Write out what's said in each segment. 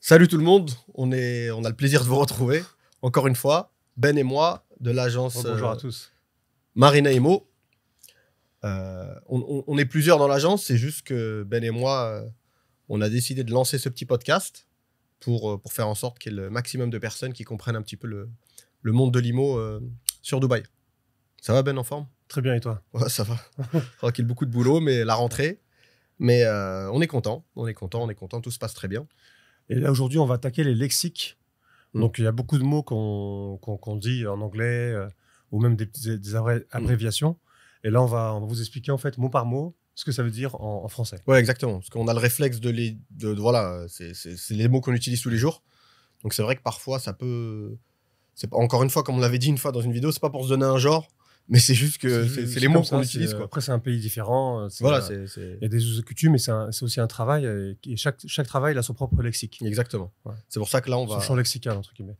Salut tout le monde, on a le plaisir de vous retrouver. Encore une fois, Ben et moi, de l'agence Bonjour à tous. Marina Emo. On est plusieurs dans l'agence, c'est juste que Ben et moi, on a décidé de lancer ce petit podcast pour faire en sorte qu'il y ait le maximum de personnes qui comprennent un petit peu le monde de l'IMO sur Dubaï. Ça va Ben, en forme? Très bien, et toi? Ouais, ça va. Tranquille, beaucoup de boulot, mais la rentrée. Mais on est content, tout se passe très bien. Et là, aujourd'hui, on va attaquer les lexiques. Donc, il y a beaucoup de mots qu'on dit en anglais ou même des abréviations. Et là, on va vous expliquer, en fait, mot par mot, ce que ça veut dire en français. Ouais, exactement. Parce qu'on a le réflexe voilà, c'est les mots qu'on utilise tous les jours. Donc, c'est vrai que parfois, ça peut. Encore une fois, comme on l'avait dit une fois dans une vidéo, c'est pas pour se donner un genre, mais c'est juste que c'est les mots qu'on utilise, quoi. Après, c'est un pays différent. Voilà, il y a des us et coutumes, mais c'est aussi un travail. Et chaque travail a son propre lexique. Exactement. Ouais. C'est pour ça que là, on va. Son champ lexical, entre guillemets.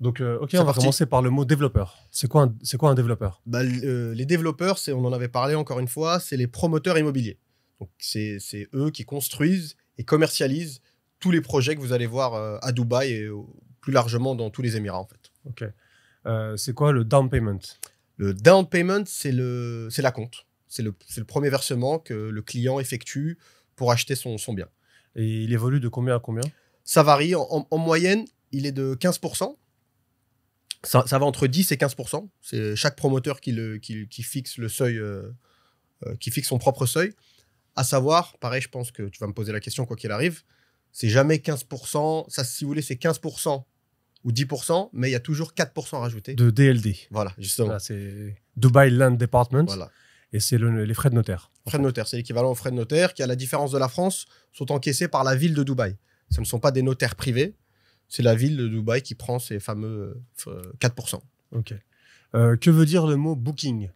Donc, on va parti. commencer par le mot développeur. C'est quoi un développeur? Les développeurs, on en avait parlé encore une fois, c'est les promoteurs immobiliers. Donc, c'est eux qui construisent et commercialisent tous les projets que vous allez voir à Dubaï et plus largement dans tous les Émirats, en fait. Ok. C'est quoi le down payment? Le down payment, c'est l'acompte. C'est le premier versement que le client effectue pour acheter son bien. Et il évolue de combien à combien? Ça varie. En moyenne, il est de 15%. Ça va entre 10 et 15%. C'est chaque promoteur qui fixe le seuil, qui fixe son propre seuil. À savoir, pareil, je pense que tu vas me poser la question quoi qu'il arrive, c'est jamais 15%. Ça, si vous voulez, c'est 15% ou 10%, mais il y a toujours 4% rajouté. De DLD. Voilà, justement. Là, c'est Dubai Land Department. Voilà. Et c'est les frais de notaire. Frais de notaire, c'est l'équivalent aux frais de notaire qui, à la différence de la France, sont encaissés par la ville de Dubaï. Ce ne sont pas des notaires privés, c'est la ville de Dubaï qui prend ces fameux 4%. Ok. Que veut dire le mot booking?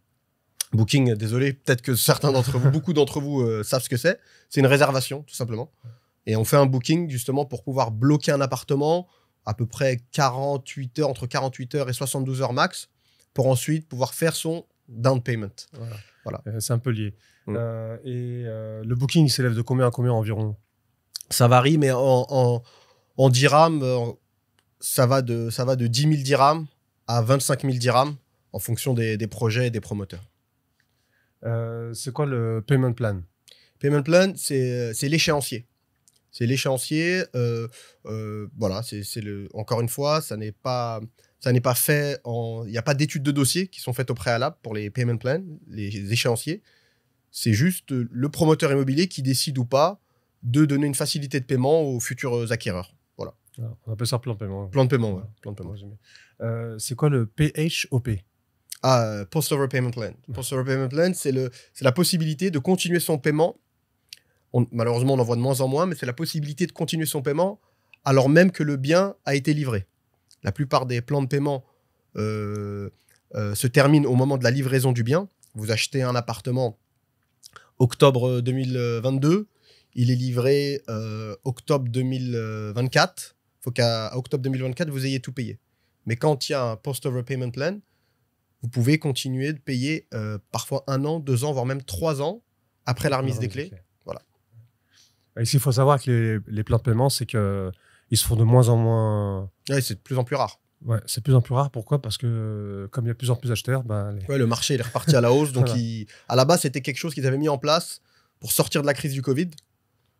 Booking, désolé, peut-être que certains d'entre vous, beaucoup d'entre vous savent ce que c'est. C'est une réservation, tout simplement. Et on fait un booking justement pour pouvoir bloquer un appartement à peu près 48 heures, entre 48 heures et 72 heures max, pour ensuite pouvoir faire son down payment. Voilà. C'est un peu lié. Le booking, il s'élève de combien à combien environ? Ça varie, mais en dirhams, ça va de 10 000 dirhams à 25 000 dirhams en fonction des projets et des promoteurs. C'est quoi le payment plan? Payment plan, c'est l'échéancier. C'est l'échéancier. Voilà, encore une fois, ça n'est pas fait il n'y a pas d'études de dossier qui sont faites au préalable pour les payment plans, les échéanciers. C'est juste le promoteur immobilier qui décide ou pas de donner une facilité de paiement aux futurs acquéreurs. Voilà. Alors, on appelle ça plan de paiement. Plan de paiement, ouais. Plan de paiement. C'est quoi le PHOP? Post-over payment plan. Post-over payment plan, c'est la possibilité de continuer son paiement. Malheureusement, on en voit de moins en moins, mais c'est la possibilité de continuer son paiement alors même que le bien a été livré. La plupart des plans de paiement se terminent au moment de la livraison du bien. Vous achetez un appartement octobre 2022, il est livré octobre 2024. Il faut qu'à octobre 2024, vous ayez tout payé. Mais quand il y a un post-over payment plan, vous pouvez continuer de payer parfois 1 an, 2 ans, voire même 3 ans après la remise des clés. Voilà. Ici, il faut savoir que les plans de paiement, c'est qu'ils se font de moins en moins. Ouais, c'est de plus en plus rare. Ouais, c'est de plus en plus rare. Pourquoi? Parce que comme il y a de plus en plus d'acheteurs, le marché il est reparti à la hausse. Donc, voilà. À la base, c'était quelque chose qu'ils avaient mis en place pour sortir de la crise du Covid.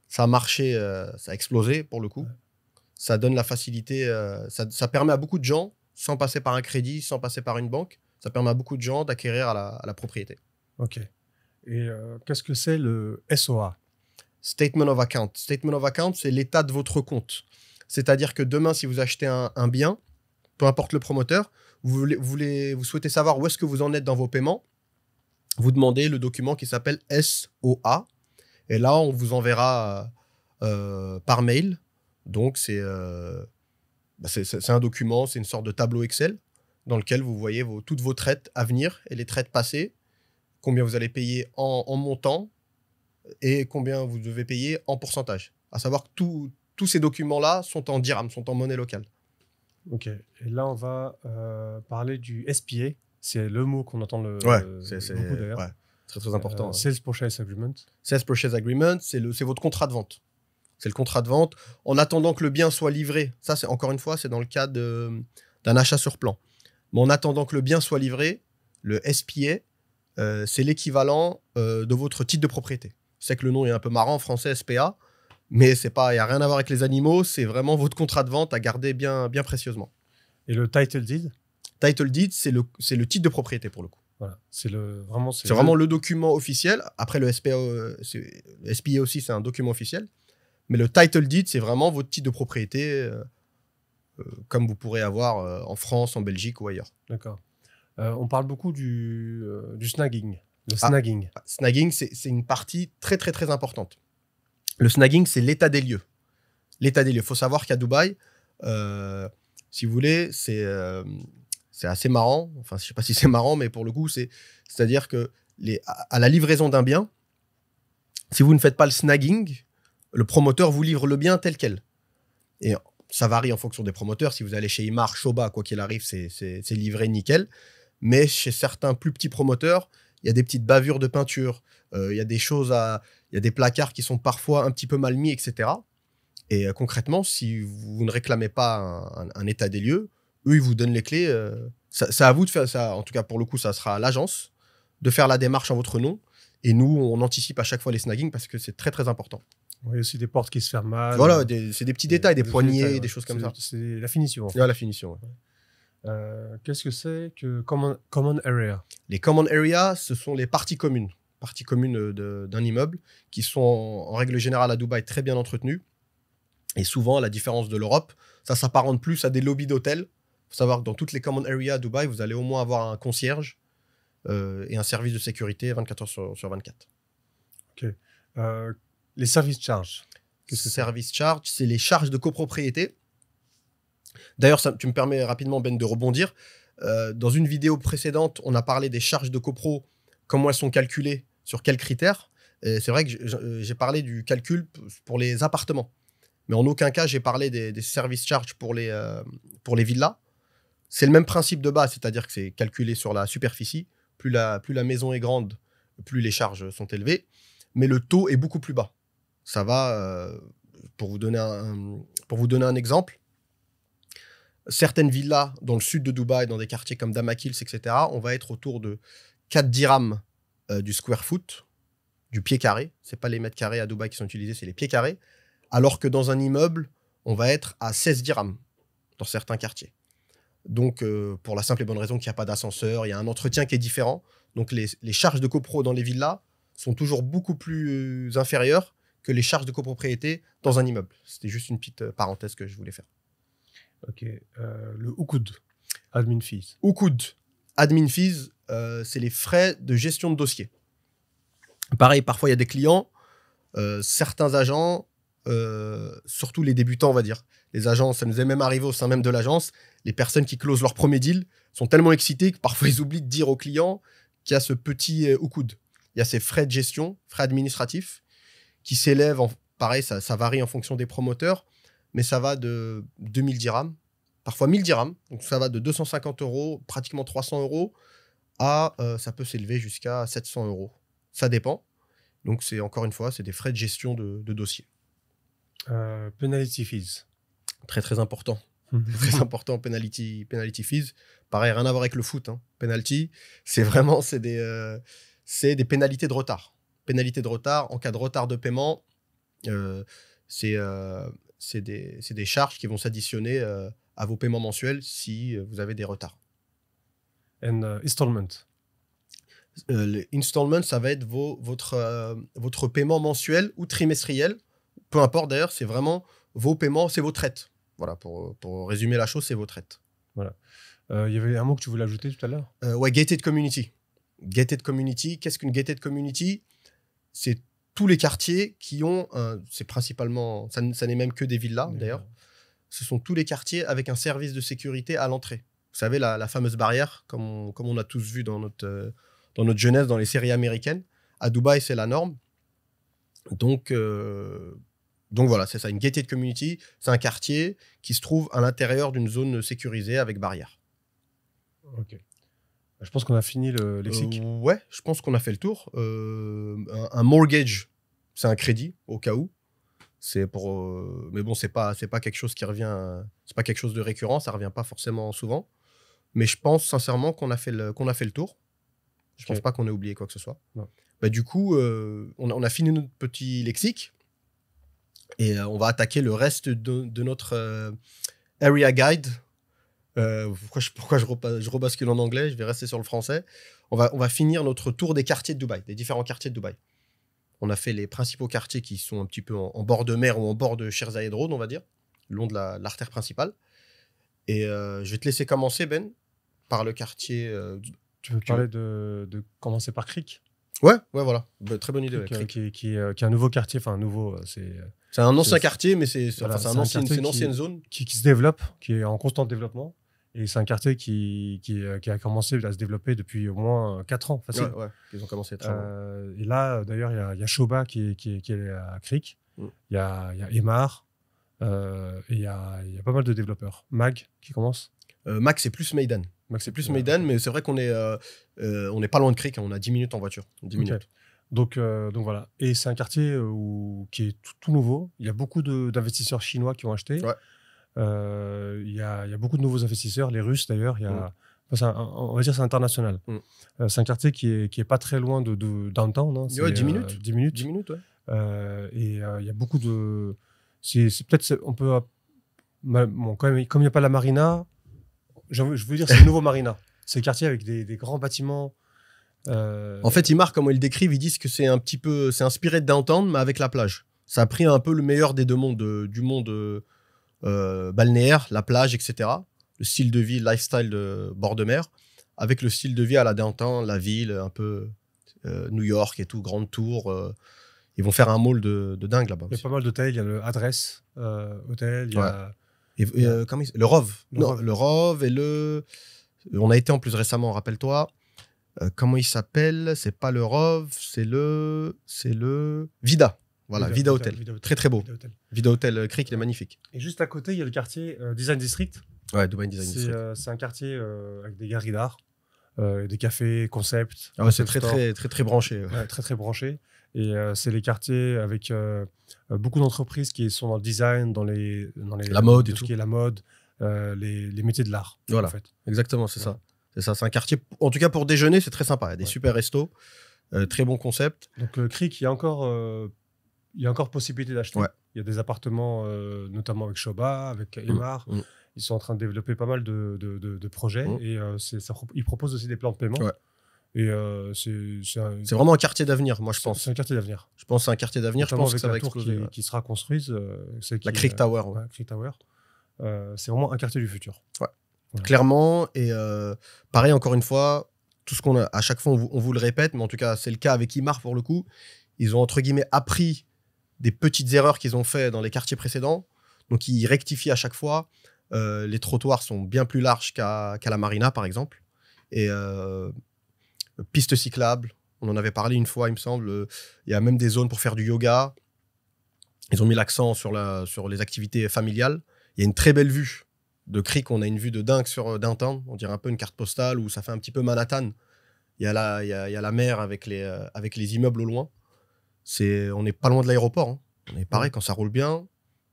Ça a marché, ça a explosé pour le coup. Ouais. Ça donne la facilité, ça permet à beaucoup de gens, sans passer par un crédit, sans passer par une banque, ça permet à beaucoup de gens d'acquérir à la propriété. Ok. Et qu'est-ce que c'est le SOA? Statement of Account. Statement of Account, c'est l'état de votre compte. C'est-à-dire que demain, si vous achetez un bien, peu importe le promoteur, vous souhaitez savoir où est-ce que vous en êtes dans vos paiements, vous demandez le document qui s'appelle SOA. Et là, on vous enverra par mail. Donc, c'est un document, c'est une sorte de tableau Excel dans lequel vous voyez toutes vos traites à venir et les traites passées, combien vous allez payer en montant et combien vous devez payer en pourcentage. À savoir que tous ces documents-là sont en dirham, sont en monnaie locale. Ok. Et là, on va parler du SPA. C'est le mot qu'on entend beaucoup d'ailleurs. Ouais, très très important. Sales Purchase Agreement. Sales Purchase Agreement, c'est votre contrat de vente. C'est le contrat de vente en attendant que le bien soit livré. Ça, c'est encore une fois, c'est dans le cas d'un achat sur plan. Mais en attendant que le bien soit livré, le SPA, c'est l'équivalent de votre titre de propriété. Je sais que le nom est un peu marrant en français, SPA, mais il n'y a rien à voir avec les animaux. C'est vraiment votre contrat de vente à garder bien précieusement. Et le title deed? Title deed, c'est le titre de propriété pour le coup. Voilà. C'est vraiment le document officiel. Après, le SPA aussi, c'est un document officiel. Mais le title deed, c'est vraiment votre titre de propriété, comme vous pourrez avoir en France, en Belgique ou ailleurs. D'accord. On parle beaucoup du snagging. Le snagging. Snagging, c'est une partie très, très, très importante. Le snagging, c'est l'état des lieux. L'état des lieux. Il faut savoir qu'à Dubaï, si vous voulez, c'est assez marrant. Enfin, je ne sais pas si c'est marrant, mais pour le coup, c'est-à-dire que à la livraison d'un bien, si vous ne faites pas le snagging, le promoteur vous livre le bien tel quel. Et ça varie en fonction des promoteurs. Si vous allez chez Imar, Shoba, quoi qu'il arrive, c'est livré nickel. Mais chez certains plus petits promoteurs, il y a des petites bavures de peinture. Il y a des choses il y a des placards qui sont parfois un petit peu mal mis, etc. Et concrètement, si vous ne réclamez pas un état des lieux, eux, ils vous donnent les clés. C'est à vous de faire ça. En tout cas, pour le coup, ça sera à l'agence de faire la démarche en votre nom. Et nous, on anticipe à chaque fois les snagging parce que c'est très, très important. Il y a aussi des portes qui se ferment mal. Voilà, c'est des petits détails, des poignées, des choses comme ça. C'est la finition. En fait. La finition. Ouais. Qu'est-ce que c'est que common area? Les common areas, ce sont les parties communes d'un immeuble qui sont en règle générale à Dubaï très bien entretenues. Et souvent, à la différence de l'Europe, ça s'apparente plus à des lobbies d'hôtel. Il faut savoir que dans toutes les common areas à Dubaï, vous allez au moins avoir un concierge et un service de sécurité 24 heures sur 24. Ok. Les service charges. Qu'est-ce que service charge? C'est les charges de copropriété. D'ailleurs, tu me permets rapidement, Ben, de rebondir. Dans une vidéo précédente, on a parlé des charges de copro, comment elles sont calculées, sur quels critères. Et c'est vrai que j'ai parlé du calcul pour les appartements. Mais en aucun cas, j'ai parlé des service charges pour les villas. C'est le même principe de base, c'est-à-dire que c'est calculé sur la superficie. Plus la maison est grande, plus les charges sont élevées. Mais le taux est beaucoup plus bas. Ça va, pour vous donner un exemple, certaines villas dans le sud de Dubaï, dans des quartiers comme Damakils, etc., on va être autour de 4 dirhams du square foot, du pied carré. Ce n'est pas les mètres carrés à Dubaï qui sont utilisés, c'est les pieds carrés. Alors que dans un immeuble, on va être à 16 dirhams dans certains quartiers. Donc, pour la simple et bonne raison qu'il n'y a pas d'ascenseur, il y a un entretien qui est différent. Donc, les charges de copro dans les villas sont toujours beaucoup plus inférieures que les charges de copropriété dans un immeuble. C'était juste une petite parenthèse que je voulais faire. Ok. Le Uqud, admin fees. Uqud, admin fees, c'est les frais de gestion de dossier. Pareil, parfois il y a des clients, certains agents, surtout les débutants, on va dire. Les agents, ça nous est même arrivé au sein même de l'agence, les personnes qui closent leur premier deal sont tellement excitées que parfois ils oublient de dire aux clients qu'il y a ce petit Uqud. Il y a ces frais de gestion, frais administratifs, qui s'élèvent, pareil, ça varie en fonction des promoteurs, mais ça va de 2000 dirhams, parfois 1000 dirhams, donc ça va de 250 €, pratiquement 300 € à, ça peut s'élever jusqu'à 700 €. Ça dépend. Donc c'est encore une fois, c'est des frais de gestion de dossier. Penalty fees. Très très important. Très important, penalty fees. Pareil, rien à voir avec le foot. Hein. Penalty, c'est des pénalités de retard. Pénalité de retard, en cas de retard de paiement, c'est des charges qui vont s'additionner à vos paiements mensuels si vous avez des retards. And installment. L'installment, ça va être votre paiement mensuel ou trimestriel. Peu importe d'ailleurs, c'est vraiment vos paiements, c'est vos traites. Voilà, pour résumer la chose, c'est vos traites. Voilà. Il y avait un mot que tu voulais ajouter tout à l'heure. Ouais, gated community. Gated community, qu'est-ce qu'une gated community? C'est tous les quartiers qui ont, c'est principalement, ça n'est même que des villas d'ailleurs, ce sont tous les quartiers avec un service de sécurité à l'entrée. Vous savez, la fameuse barrière, comme on a tous vu dans notre jeunesse, dans les séries américaines. À Dubaï, c'est la norme. Donc voilà, c'est ça, une gated community, c'est un quartier qui se trouve à l'intérieur d'une zone sécurisée avec barrière. Ok. Je pense qu'on a fini le lexique. Ouais, je pense qu'on a fait le tour. Un mortgage, c'est un crédit, au cas où. Mais bon, c'est pas quelque chose qui revient. C'est pas quelque chose de récurrent, ça revient pas forcément souvent. Mais je pense sincèrement qu'on a fait le tour. Je pense pas qu'on ait oublié quoi que ce soit. Non. Bah, du coup, on a fini notre petit lexique et on va attaquer le reste de notre area guide. Pourquoi je rebascule en anglais? Je vais rester sur le français. On va finir notre tour des quartiers de Dubaï, des différents quartiers de Dubaï. On a fait les principaux quartiers qui sont un petit peu en bord de mer ou en bord de Sheikh Zayed Road, on va dire, le long de l'artère principale. Et je vais te laisser commencer, Ben, par le quartier. Tu veux parler de commencer par Creek? Ouais, voilà. Très bonne idée. Creek, qui est un nouveau quartier, enfin un nouveau, c'est un ancien quartier, mais c'est une ancienne zone. Qui se développe, qui est en constant développement. Et c'est un quartier qui a commencé à se développer depuis au moins 4 ans, facile. Ouais, ils ont commencé très loin. Et là, d'ailleurs, il y a Shoba qui est à Creek. Il y a Emar. Et il y a pas mal de développeurs. Mag qui commence. Mag, c'est plus Meydan. Mais c'est vrai qu'on est pas loin de Creek. On a 10 minutes en voiture. 10 minutes. Donc voilà. Et c'est un quartier qui est tout nouveau. Il y a beaucoup d'investisseurs chinois qui ont acheté. Ouais. Il y a beaucoup de nouveaux investisseurs, les Russes d'ailleurs. On va dire c'est international. C'est un quartier qui est pas très loin de downtown. Hein. 10 minutes. 10 minutes. 10 minutes, ouais. Et il y a beaucoup de... on peut... Bon, comme il n'y a pas la marina, je veux dire c'est le nouveau marina. C'est un quartier avec des grands bâtiments. En fait, comment ils le décrivent, ils disent que c'est inspiré de downtown, mais avec la plage. Ça a pris un peu le meilleur des deux mondes, du monde balnéaire, la plage, etc. Le style de vie, lifestyle de bord de mer, avec le style de vie à la downtown, la ville, un peu New York et tout, grande tour. Ils vont faire un mall de dingue là-bas. Il y a pas mal d'hôtels, il y a le Adresse Hôtel, il y a... le Rove. Le Rove et le... On a été en plus récemment, rappelle-toi. Comment il s'appelle? C'est pas le Rove, c'est le Vida. Voilà, Vida Hotel. Très très beau. Vida Hotel Creek, il est magnifique. Et juste à côté, il y a le quartier Design District. Ouais, Dubai Design District. C'est un quartier avec des galeries d'art, des cafés, concepts. Ah ouais, c'est très branché. Ouais, très branché. Et c'est les quartiers avec beaucoup d'entreprises qui sont dans le design, dans la mode et tout. Ce qui est la mode, les métiers de l'art. Voilà, en fait. Exactement, c'est ça. C'est ça, c'est un quartier, en tout cas pour déjeuner, c'est très sympa. Il y a des super restos, très bon concept. Donc Creek, il y a encore possibilité d'acheter. Ouais. Il y a des appartements, notamment avec Shoba, avec Emar. Ils sont en train de développer pas mal de projets et ils proposent aussi des plans de paiement. Ouais. Et c'est vraiment un quartier d'avenir, moi je pense. C'est un quartier d'avenir. Je pense que c'est un quartier d'avenir. Je pense que ça va exploser. Qui sera construite. La Creek Tower. Ouais, Creek Tower. C'est vraiment un quartier du futur. Ouais. Voilà. Clairement. Et pareil, encore une fois, tout ce qu'on a, à chaque fois, on vous le répète, mais en tout cas, c'est le cas avec Imar pour le coup. Ils ont entre guillemets appris des petites erreurs qu'ils ont fait dans les quartiers précédents. Donc, ils rectifient à chaque fois. Les trottoirs sont bien plus larges qu'à la Marina, par exemple. Et pistes cyclables, on en avait parlé une fois, il me semble. Il y a même des zones pour faire du yoga. Ils ont mis l'accent sur les activités familiales. Il y a une très belle vue de Creek. On a une vue de dingue sur downtown. On dirait un peu une carte postale où ça fait un petit peu Manhattan. Il y a la mer avec les immeubles au loin. On n'est pas loin de l'aéroport. Hein. On est pareil, quand ça roule bien, on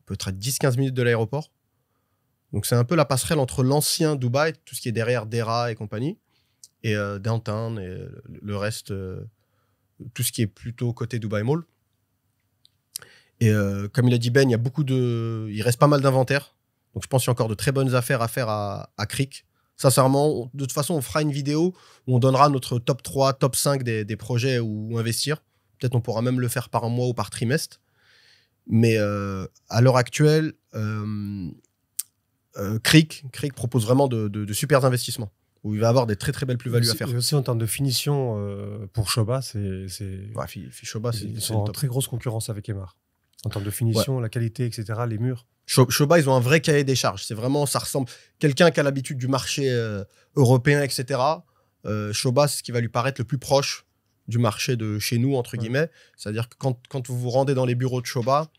peut être à 10-15 minutes de l'aéroport. Donc c'est un peu la passerelle entre l'ancien Dubaï, tout ce qui est derrière Dera et compagnie, et downtown et le reste, tout ce qui est plutôt côté Dubai Mall. Et comme il a dit Ben, il reste pas mal d'inventaire. Donc je pense qu'il y a encore de très bonnes affaires à faire à Creek. Sincèrement, de toute façon, on fera une vidéo où on donnera notre top 3, top 5 des projets où investir. Peut-être on pourra même le faire par mois ou par trimestre. Mais à l'heure actuelle, Creek propose vraiment de super investissements où il va avoir des très très belles plus-values à faire. Et aussi en termes de finition, pour Shoba, Shoba, ils sont en très grosse concurrence avec Emar. En termes de finition, la qualité, etc., les murs. Shoba, ils ont un vrai cahier des charges. C'est vraiment, ça ressemble. Quelqu'un qui a l'habitude du marché européen, etc. Shoba, c'est ce qui va lui paraître le plus proche du marché de chez nous, entre guillemets. C'est-à-dire que quand vous vous rendez dans les bureaux de Shoba,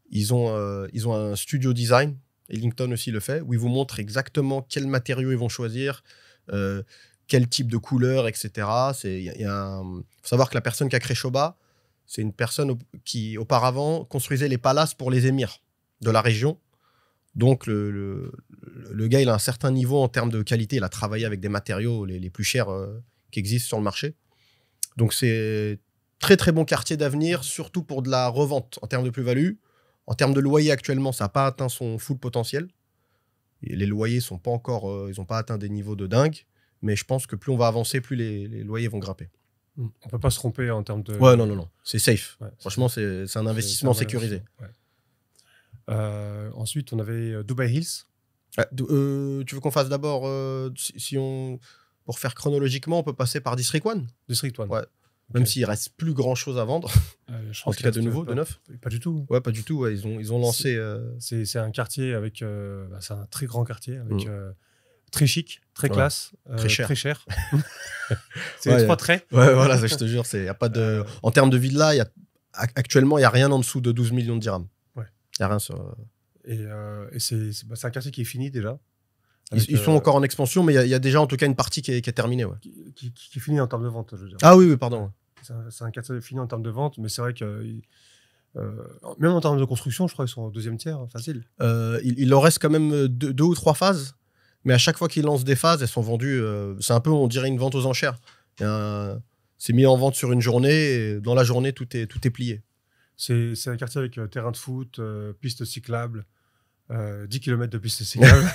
ils ont un studio design. Ellington aussi le fait, où ils vous montrent exactement quels matériaux ils vont choisir, quel type de couleur, etc. Il faut savoir que la personne qui a créé Shoba, C'est une personne qui, auparavant, construisait les palaces pour les émirs de la région. Donc, le gars, il a un certain niveau en termes de qualité. Il a travaillé avec des matériaux les plus chers qui existent sur le marché. Donc, c'est très, très bon quartier d'avenir, surtout pour de la revente en termes de plus-value. En termes de loyer, actuellement, ça n'a pas atteint son full potentiel. Et les loyers sont pas encore, ils n'ont pas atteint des niveaux de dingue. Mais je pense que plus on va avancer, plus les loyers vont grimper. On ne peut pas se tromper en termes de... Ouais, non. C'est safe. Ouais, franchement, c'est un investissement sécurisé. Ensuite, on avait Dubai Hills. Tu veux qu'on fasse d'abord, pour faire chronologiquement, on peut passer par District 1. District 1. Ouais. Okay. Même s'il reste plus grand chose à vendre. En tout cas, de nouveau, de neuf. Pas du tout. Ouais, pas du tout. Ouais. Ils ont lancé. C'est un quartier avec. C'est un très grand quartier avec. Très chic, très classe, très cher. Très cher. C'est les trois traits. Ouais, voilà, je te jure, y a pas de. En termes de villa, actuellement, il n'y a rien en dessous de 12 millions de dirhams. Ouais. Il n'y a rien sur. Et c'est un quartier qui est fini déjà. Ils sont encore en expansion, mais il y a déjà en tout cas une partie qui est terminée. Ouais. Qui est finie en termes de vente, je veux dire. Ah oui, pardon. C'est un quartier fini en termes de vente, mais c'est vrai que. Même en termes de construction, je crois qu'ils sont au deuxième tiers, facile. Il leur reste quand même deux ou trois phases. Mais à chaque fois qu'ils lancent des phases, elles sont vendues. C'est un peu, on dirait, une vente aux enchères. C'est mis en vente sur une journée. Et dans la journée, tout est plié. C'est un quartier avec terrain de foot, piste cyclable, 10 km de piste cyclable.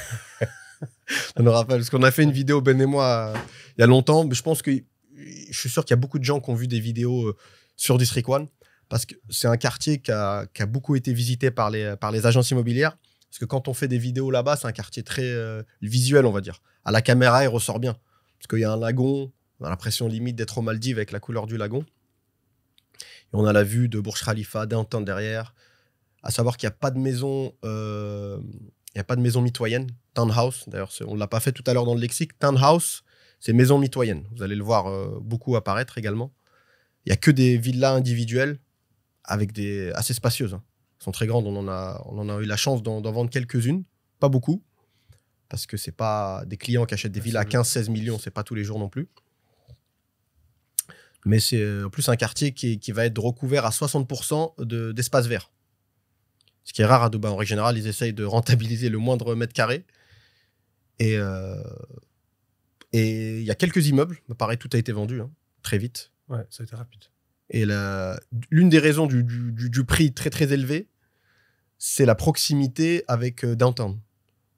Ça nous rappelle, parce qu'on a fait une vidéo, Ben et moi, il y a longtemps. Mais je suis sûr qu'il y a beaucoup de gens qui ont vu des vidéos sur District 1. Parce que c'est un quartier qui a beaucoup été visité par les agences immobilières. Parce que quand on fait des vidéos là-bas, c'est un quartier très visuel, on va dire. À la caméra, il ressort bien. Parce qu'il y a un lagon, on a l'impression limite d'être aux Maldives avec la couleur du lagon. Et on a la vue de Burj Khalifa, Downtown derrière. À savoir qu'il n'y a pas de maison, mitoyenne. Townhouse, d'ailleurs, on ne l'a pas fait tout à l'heure dans le lexique. Townhouse, c'est maison mitoyenne. Vous allez le voir beaucoup apparaître également. Il n'y a que des villas individuelles assez spacieuses. Hein. Elles sont très grandes. On en a eu la chance d'en vendre quelques-unes. Pas beaucoup. Parce que ce n'est pas des clients qui achètent des villas à 15-16 millions. Ce n'est pas tous les jours non plus. Mais c'est en plus un quartier qui va être recouvert à 60% d'espace vert. Ce qui est rare à Dubaï. En règle générale, ils essayent de rentabiliser le moindre mètre carré. Et il y a quelques immeubles. Pareil, tout a été vendu très vite. Ouais, ça a été rapide. Et l'une des raisons du prix très très élevé, c'est la proximité avec Downtown.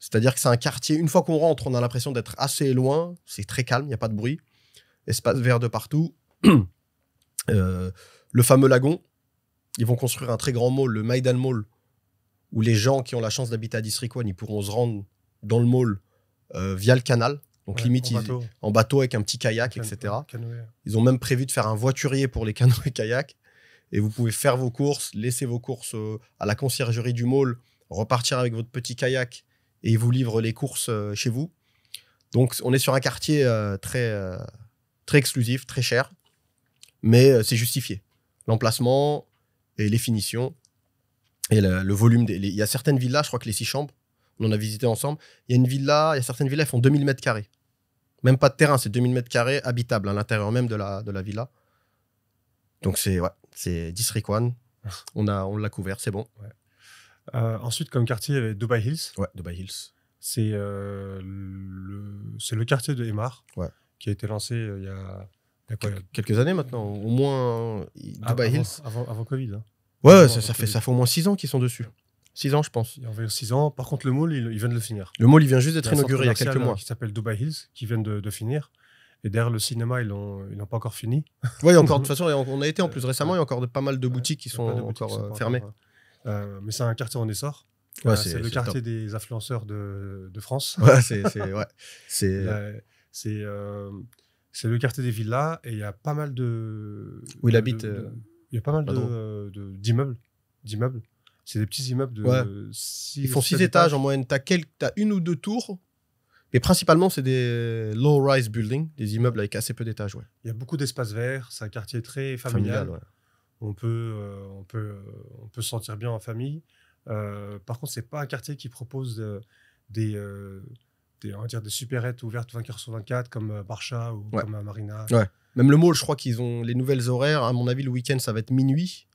C'est-à-dire que c'est un quartier, une fois qu'on rentre, on a l'impression d'être assez loin, c'est très calme, il n'y a pas de bruit, espace vert de partout. Le fameux lagon, ils vont construire un très grand mall, le Maidan Mall, où les gens qui ont la chance d'habiter à District 1, ils pourront se rendre dans le mall via le canal. Donc limite en bateau avec un petit kayak, etc. Ils ont même prévu de faire un voiturier pour les canoës et kayaks. Et vous pouvez faire vos courses, laisser vos courses à la conciergerie du mall, repartir avec votre petit kayak et ils vous livrent les courses chez vous. Donc on est sur un quartier très exclusif, très cher, mais c'est justifié. L'emplacement et les finitions et le volume. Il y a certaines villas, je crois que les 6 chambres, on en a visité ensemble. Il y a certaines villas, elles font 2000 mètres carrés. Même pas de terrain, c'est 2000 mètres carrés habitables à l'intérieur même de la villa. Donc c'est District 1. On l'a couvert, c'est bon. Ouais. Ensuite, comme quartier, il y avait Dubai Hills. Ouais, Dubai Hills. C'est le quartier de Emaar qui a été lancé il y a quelques années maintenant. Au moins, Dubai Hills. Avant Covid. Hein. Ouais, ça fait au moins 6 ans qu'ils sont dessus. 6 ans, je pense. Il y a environ 6 ans. Par contre, le mall, il vient de le finir. Le mall, il vient juste d'être inauguré il y a quelques mois. Qui s'appelle Dubai Hills, qui vient de finir. Et derrière le cinéma, ils n'ont pas encore fini. Oui, encore. De toute façon, on a été en plus récemment, il y a encore pas mal de boutiques qui sont encore fermées. Mais c'est un quartier en essor. Ouais, c'est le quartier des influenceurs de France. Ouais, c'est le quartier des villas et il y a pas mal de. Où il habite. Il y a pas mal d'immeubles. C'est des petits immeubles de 6 Ils font 6 étages en moyenne. T'as une ou deux tours, mais principalement, c'est des low-rise buildings, des immeubles avec assez peu d'étages. Ouais. Il y a beaucoup d'espaces verts. C'est un quartier très familial. Ouais. On peut se sentir bien en famille. Par contre, c'est pas un quartier qui propose on va dire des supérettes ouvertes 24 sur 24 comme Barcha ou comme Marina. Ouais. Même le mall, je crois qu'ils ont les nouvelles horaires. À mon avis, le week-end, ça va être minuit.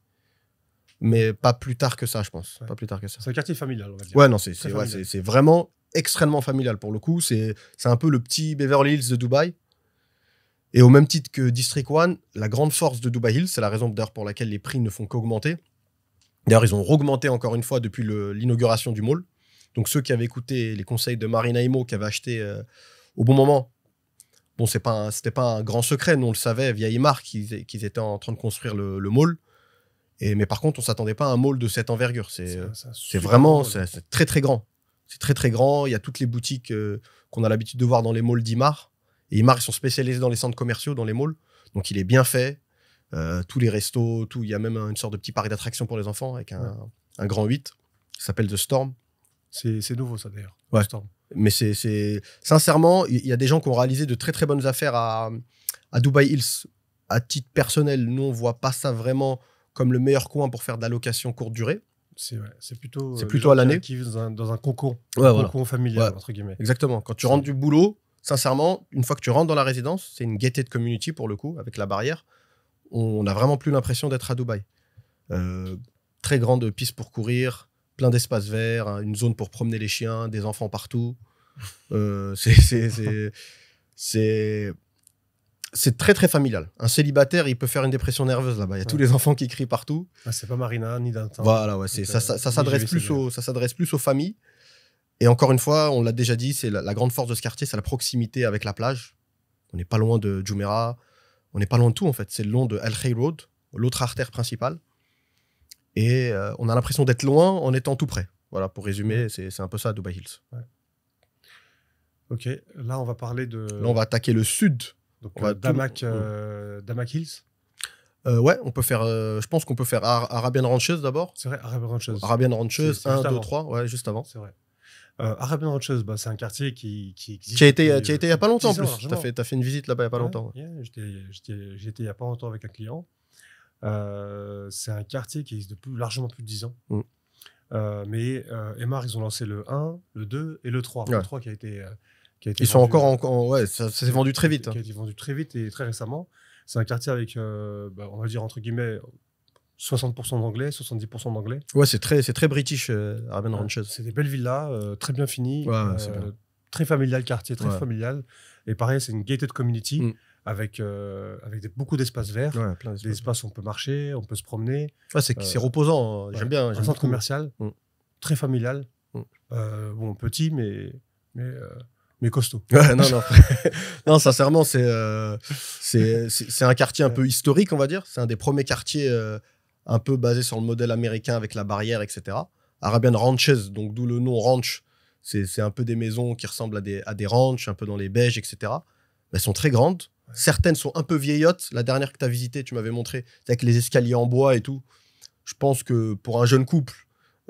Mais pas plus tard que ça, je pense. Ouais. Pas plus tard que ça. C'est un quartier familial, on va dire. Ouais, non, Très c'est familial. vraiment extrêmement familial pour le coup. C'est un peu le petit Beverly Hills de Dubaï. Et au même titre que District 1, la grande force de Dubai Hills, c'est la raison d'ailleurs pour laquelle les prix ne font qu'augmenter. D'ailleurs, ils ont augmenté encore une fois depuis l'inauguration du mall. Donc ceux qui avaient écouté les conseils de Marina Imo, qui avaient acheté au bon moment, bon, c'était pas un grand secret, nous on le savait via Imar qu'ils étaient en train de construire le mall. Mais par contre, on s'attendait pas à un mall de cette envergure. C'est vraiment, c'est très très grand. C'est très très grand. Il y a toutes les boutiques qu'on a l'habitude de voir dans les malls d'Imar. Et Imar, ils sont spécialisés dans les centres commerciaux, dans les malls. Donc il est bien fait. Tous les restos, tout. Il y a même une sorte de petit parc d'attractions pour les enfants avec un grand 8 qui s'appelle The Storm. C'est nouveau ça d'ailleurs. Ouais. The Storm. Mais sincèrement, il y a des gens qui ont réalisé de très très bonnes affaires à Dubai Hills. À titre personnel, nous on voit pas ça vraiment comme le meilleur coin pour faire de la location courte durée. C'est plutôt à l'année. Qui vivent dans un cocon, voilà. cocon familial, Ouais. entre guillemets. Exactement. Quand tu rentres du boulot, sincèrement, une fois que tu rentres dans la résidence, c'est une gated community pour le coup, avec la barrière. On n'a vraiment plus l'impression d'être à Dubaï. Très grande piste pour courir, plein d'espaces verts, hein, une zone pour promener les chiens, des enfants partout. C'est très très familial. Un célibataire, il peut faire une dépression nerveuse là-bas. Il y a tous les enfants qui crient partout. Ah, c'est pas Marina ni Dantin. Voilà, ouais, ça s'adresse plus aux familles. Et encore une fois, on l'a déjà dit, c'est la grande force de ce quartier, c'est la proximité avec la plage. On n'est pas loin de Jumeirah, on n'est pas loin de tout en fait. C'est le long de Al Khay Road, l'autre artère principale. Et on a l'impression d'être loin en étant tout près. Voilà, pour résumer, c'est un peu ça, Dubai Hills. Ouais. Ok, là on va parler de... Là, on va attaquer le sud. Donc, on va Damac Hills. Ouais, on peut faire. Je pense qu'on peut faire Arabian Ranches d'abord. C'est vrai, Arabian Ranches. Arabian Ranches, C'est 1, juste 2, avant. 3, ouais, juste avant. C'est vrai. Arabian Ranches, c'est un quartier qui existe. Tu y as été il y a pas longtemps en 10 ans, plus. T'as fait une visite là-bas il y a pas longtemps. Ouais, j'y étais il y a pas longtemps avec un client. C'est un quartier qui existe depuis largement plus de 10 ans. Mais Emar, ils ont lancé le 1, le 2 et le 3. Le 3 qui a été ils sont encore ouais, ça s'est vendu très vite. Qui a été vendu très vite et très récemment. C'est un quartier avec, on va dire entre guillemets, 60% d'anglais, 70% d'anglais. Ouais, c'est très british, Arabian Ranches. C'est des belles villas, très bien finies, Ouais, très familial quartier, très familial. Et pareil, c'est une gated community avec beaucoup d'espaces verts, des espaces où on peut marcher, on peut se promener. Ouais, c'est reposant. J'aime bien. Un centre commercial, très familial, bon petit mais costaud. Ouais, non, sincèrement, c'est un quartier un peu historique, on va dire. C'est un des premiers quartiers un peu basé sur le modèle américain avec la barrière, etc. Arabian Ranches, donc d'où le nom ranch, c'est un peu des maisons qui ressemblent à des ranchs, un peu dans les beiges, etc. Elles sont très grandes. Ouais. Certaines sont un peu vieillottes. La dernière que tu as visitée, tu m'avais montré, avec les escaliers en bois et tout. Je pense que pour un jeune couple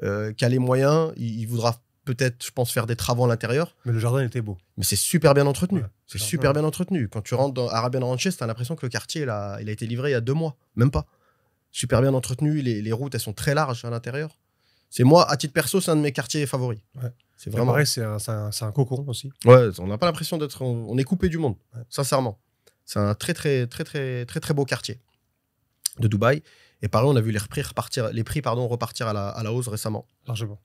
qui a les moyens, il voudra peut-être, je pense, faire des travaux à l'intérieur. Mais le jardin était beau. Mais c'est super bien entretenu. Ouais, c'est super bien entretenu. Quand tu rentres dans Arabian Ranches, tu as l'impression que le quartier, il a été livré il y a 2 mois. Même pas. Super bien entretenu. Les routes, elles sont très larges à l'intérieur. C'est moi, à titre perso, c'est un de mes quartiers favoris. Ouais. C'est vraiment... pareil, c'est un cocon aussi. Ouais, on n'a pas l'impression d'être... On est coupé du monde, sincèrement. C'est un très, très, très, très, très, très beau quartier de Dubaï. Et pareil, on a vu les prix repartir à la hausse récemment. Largement.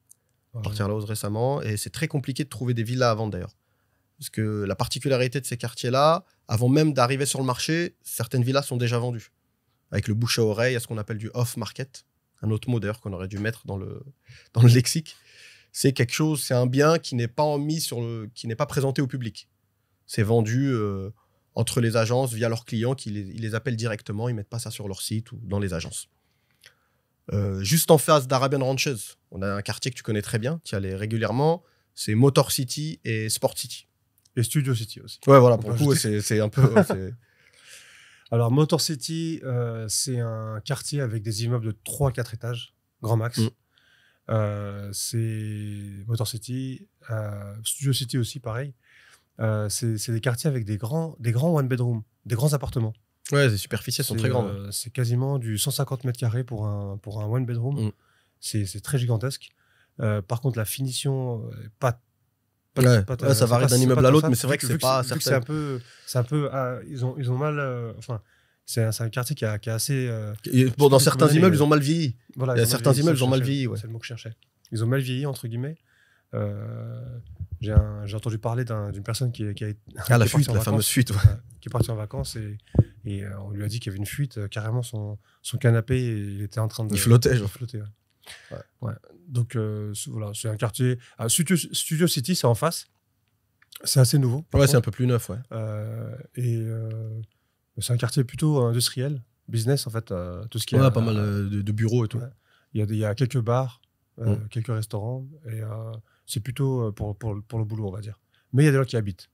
Partir à la hausse récemment. Et c'est très compliqué de trouver des villas à vendre d'ailleurs. Parce que la particularité de ces quartiers-là, avant même d'arriver sur le marché, certaines villas sont déjà vendues. Avec le bouche à oreille, à ce qu'on appelle du off-market. Un autre mot d'ailleurs qu'on aurait dû mettre dans le lexique. C'est quelque chose, c'est un bien qui n'est pas qui n'est pas présenté au public. C'est vendu entre les agences via leurs clients qui ils les appellent directement, ils mettent pas ça sur leur site ou dans les agences. Juste en face d'Arabian Ranches, on a un quartier que tu connais très bien, tu y allais régulièrement, c'est Motor City et Sport City. Et Studio City aussi. Ouais, voilà, pour le coup, c'est un peu... Alors, Motor City, c'est un quartier avec des immeubles de 3-4 étages, grand max. C'est Motor City, Studio City aussi, pareil. C'est des quartiers avec des grands one bedroom, des grands appartements. Ouais, les superficies sont très grandes. C'est quasiment du 150 mètres carrés pour un one bedroom. C'est très gigantesque. Par contre, la finition, pas Ça varie d'un immeuble à l'autre, mais c'est vrai que c'est pas certain. C'est un peu, ils ont mal. Enfin, c'est un quartier qui est assez. Dans certains immeubles, ils ont mal vieilli. Voilà, il y a certains immeubles, ils ont mal vieilli. C'est le mot que je cherchais. Ils ont mal vieilli entre guillemets. J'ai entendu parler d'une personne qui a la fuite, la fameuse fuite, qui est partie en vacances et on lui a dit qu'il y avait une fuite. Carrément, son canapé, il était en train de. Il flottait. Ouais. Donc voilà, c'est un quartier. Studio City, c'est en face. C'est assez nouveau. Ouais, c'est un peu plus neuf, c'est un quartier plutôt industriel, business en fait. Tout ce qui est. Pas mal de bureaux et tout. Il y a quelques bars, quelques restaurants et c'est plutôt pour le boulot, on va dire. Mais il y a des gens qui habitent.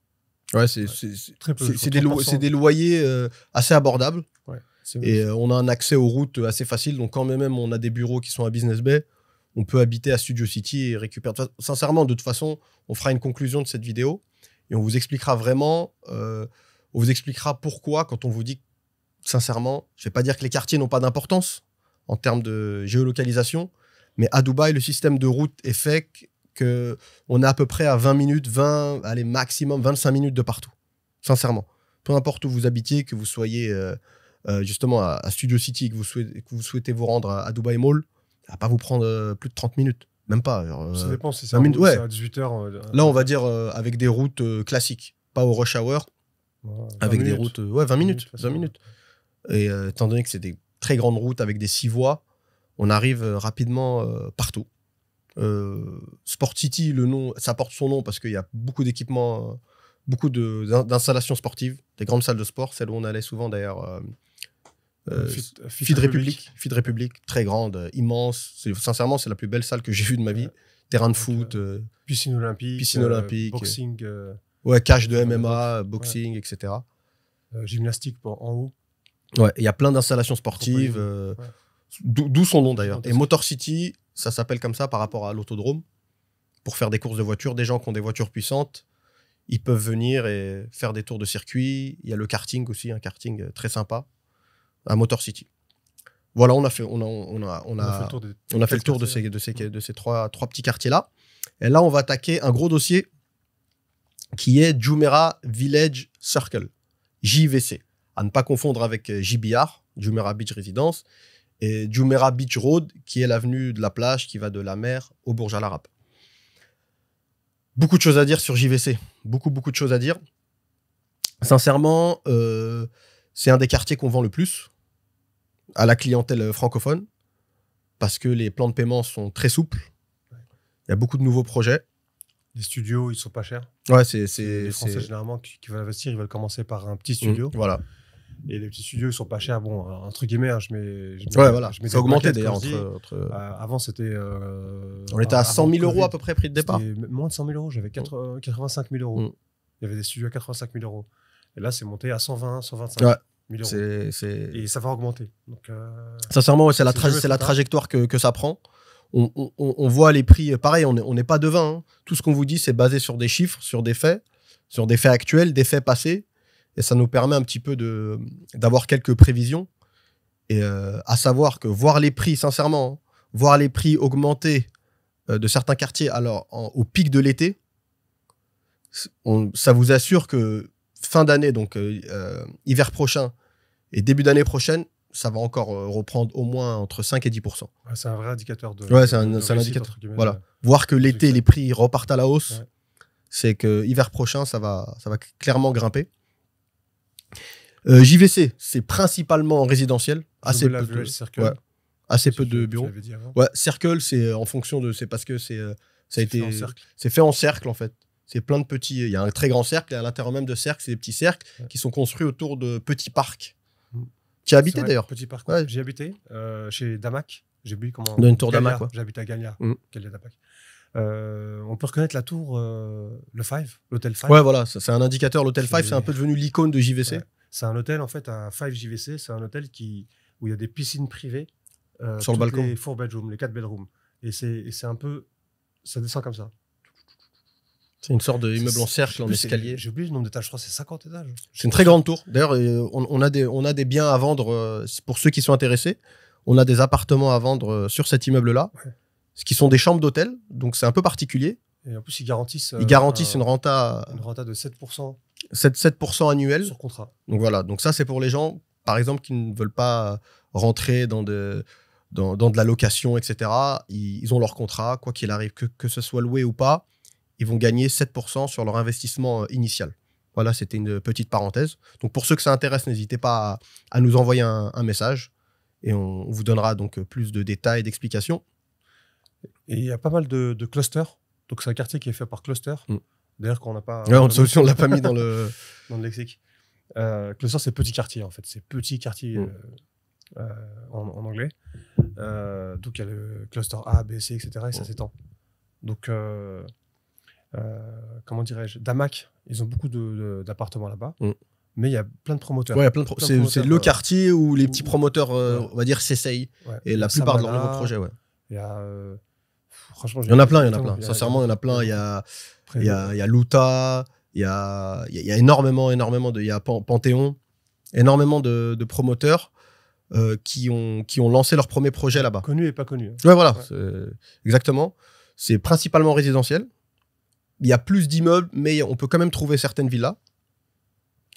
Ouais, c'est des loyers assez abordables. Ouais, et on a un accès aux routes assez facile. Donc, quand même on a des bureaux qui sont à Business Bay, on peut habiter à Studio City et récupérer. Sincèrement, de toute façon, on fera une conclusion de cette vidéo et on vous expliquera vraiment, on vous expliquera pourquoi, quand on vous dit, sincèrement, je ne vais pas dire que les quartiers n'ont pas d'importance en termes de géolocalisation, mais à Dubaï, le système de route est fait qu'on est à peu près à 20 minutes, maximum 25 minutes de partout. Sincèrement. Peu importe où vous habitiez, que vous soyez justement à Studio City, que vous souhaitez vous rendre à Dubaï Mall, ça va pas vous prendre plus de 30 minutes. Même pas. Ça dépend si c'est à 18h. Là, on va dire avec des routes classiques, pas au rush hour. Avec des routes. 20 minutes. 20 minutes. Et étant donné que c'est des très grandes routes avec des 6 voies, on arrive rapidement partout. Sport City, le nom, ça porte son nom parce qu'il y a beaucoup d'équipements, beaucoup d'installations sportives, des grandes salles de sport, celle où on allait souvent d'ailleurs. Feed République, très grande, immense. Sincèrement, c'est la plus belle salle que j'ai vue de ma vie. Terrain de foot, piscine olympique, boxing, cage de MMA, boxing, etc. Gymnastique en haut. Ouais, il y a plein d'installations sportives, d'où son nom d'ailleurs. Et Motor City, ça s'appelle comme ça par rapport à l'autodrome. Pour faire des courses de voitures, des gens qui ont des voitures puissantes, ils peuvent venir et faire des tours de circuit. Il y a le karting aussi, un karting très sympa à Motor City. Voilà, on a fait le tour de ces trois petits quartiers-là. Et là, on va attaquer un gros dossier qui est Jumeirah Village Circle, JVC. À ne pas confondre avec JBR, Jumeirah Beach Residence, et Jumeirah Beach Road, qui est l'avenue de la plage qui va de la mer au Burj Al Arab. Beaucoup de choses à dire sur JVC. Beaucoup de choses à dire. Sincèrement, c'est un des quartiers qu'on vend le plus à la clientèle francophone parce que les plans de paiement sont très souples. Il y a beaucoup de nouveaux projets. Les studios, ils sont pas chers. Ouais, les Français, généralement, qui veulent investir, ils veulent commencer par un petit studio. Voilà. Et les petits studios, ils sont pas chers. Bon, entre guillemets, ça a augmenté d'ailleurs. Avant, c'était. On était à 100 000 euros à peu près prix de départ. Moins de 100 000 euros. J'avais 85 000 euros. Il y avait des studios à 85 000 euros. Et là, c'est monté à 120, 125 000 euros. Et ça va augmenter. Donc, sincèrement, c'est la trajectoire que ça prend. On voit les prix. Pareil, on n'est pas devin. Tout ce qu'on vous dit, c'est basé sur des chiffres, sur des faits actuels, des faits passés. Et ça nous permet un petit peu d'avoir quelques prévisions. Et à savoir que voir les prix, sincèrement, voir les prix augmenter de certains quartiers au pic de l'été, ça vous assure que fin d'année, donc hiver prochain et début d'année prochaine, ça va encore reprendre au moins entre 5 et 10%. C'est un vrai indicateur de. Ouais, c'est un indicateur. Voilà. Voir que l'été, les prix repartent à la hausse, c'est que hiver prochain, ça va clairement grimper. JVC, c'est principalement résidentiel. Assez peu de bureaux. Ouais, Circle, c'est en fonction de. C'est parce que c'est fait en cercle en fait. C'est plein de petits. Il y a un très grand cercle et à l'intérieur même de cercle, c'est des petits cercles qui sont construits autour de petits parcs. Tu as habité d'ailleurs. Petit parc. J'ai habité chez Damac. J'ai oublié comment. Dans une tour Damac. J'ai habité à Galia. Damac. On peut reconnaître la tour, le Five, l'hôtel Five. Ouais, voilà, c'est un indicateur. L'hôtel Five, c'est un peu devenu l'icône de JVC. Ouais. C'est un hôtel, en fait, à Five JVC. C'est un hôtel où il y a des piscines privées. Sur le balcon. Les 4 bedrooms, les 4 bedrooms. Et c'est un peu. Ça descend comme ça. C'est une sorte d'immeuble en cercle, en escalier. J'ai oublié le nombre d'étages, je crois que c'est 50 étages. C'est une très grande tour. D'ailleurs, on a des biens à vendre pour ceux qui sont intéressés. On a des appartements à vendre sur cet immeuble-là, qui sont des chambres d'hôtel. Donc, c'est un peu particulier. Et en plus, ils garantissent, Ils garantissent une renta de 7% 7% annuel. sur contrat. Donc voilà, donc ça c'est pour les gens, par exemple, qui ne veulent pas rentrer dans de la location, etc. Ils ont leur contrat, quoi qu'il arrive, que ce soit loué ou pas, ils vont gagner 7% sur leur investissement initial. Voilà, c'était une petite parenthèse. Donc pour ceux que ça intéresse, n'hésitez pas à nous envoyer un message et on vous donnera donc plus de détails et d'explications. Et il y a pas mal de clusters. Donc c'est un quartier qui est fait par cluster. D'ailleurs, qu'on n'a pas... Ouais, on ne l'a pas mis dans le... dans le lexique. Cluster, c'est petit quartier, en fait. C'est petit quartier en anglais. Donc il y a le cluster A, B, C, etc. Et ça s'étend. Donc, comment dirais-je, Damac, ils ont beaucoup d'appartements là-bas. Mais il y a plein de promoteurs. Ouais, il y a plein de c'est le quartier où les petits promoteurs, on va dire, s'essayent. Ouais. Et la plupart de leurs nouveaux projets, ouais. Il y a... franchement, il y en a plein. Sincèrement, il y en a plein. Il y a Luta, il y a énormément de... Il y a Panthéon, énormément de promoteurs qui ont lancé leur premier projet là-bas. Connus et pas connus. Ouais, voilà. Exactement. C'est principalement résidentiel. Il y a plus d'immeubles, mais on peut quand même trouver certaines villas.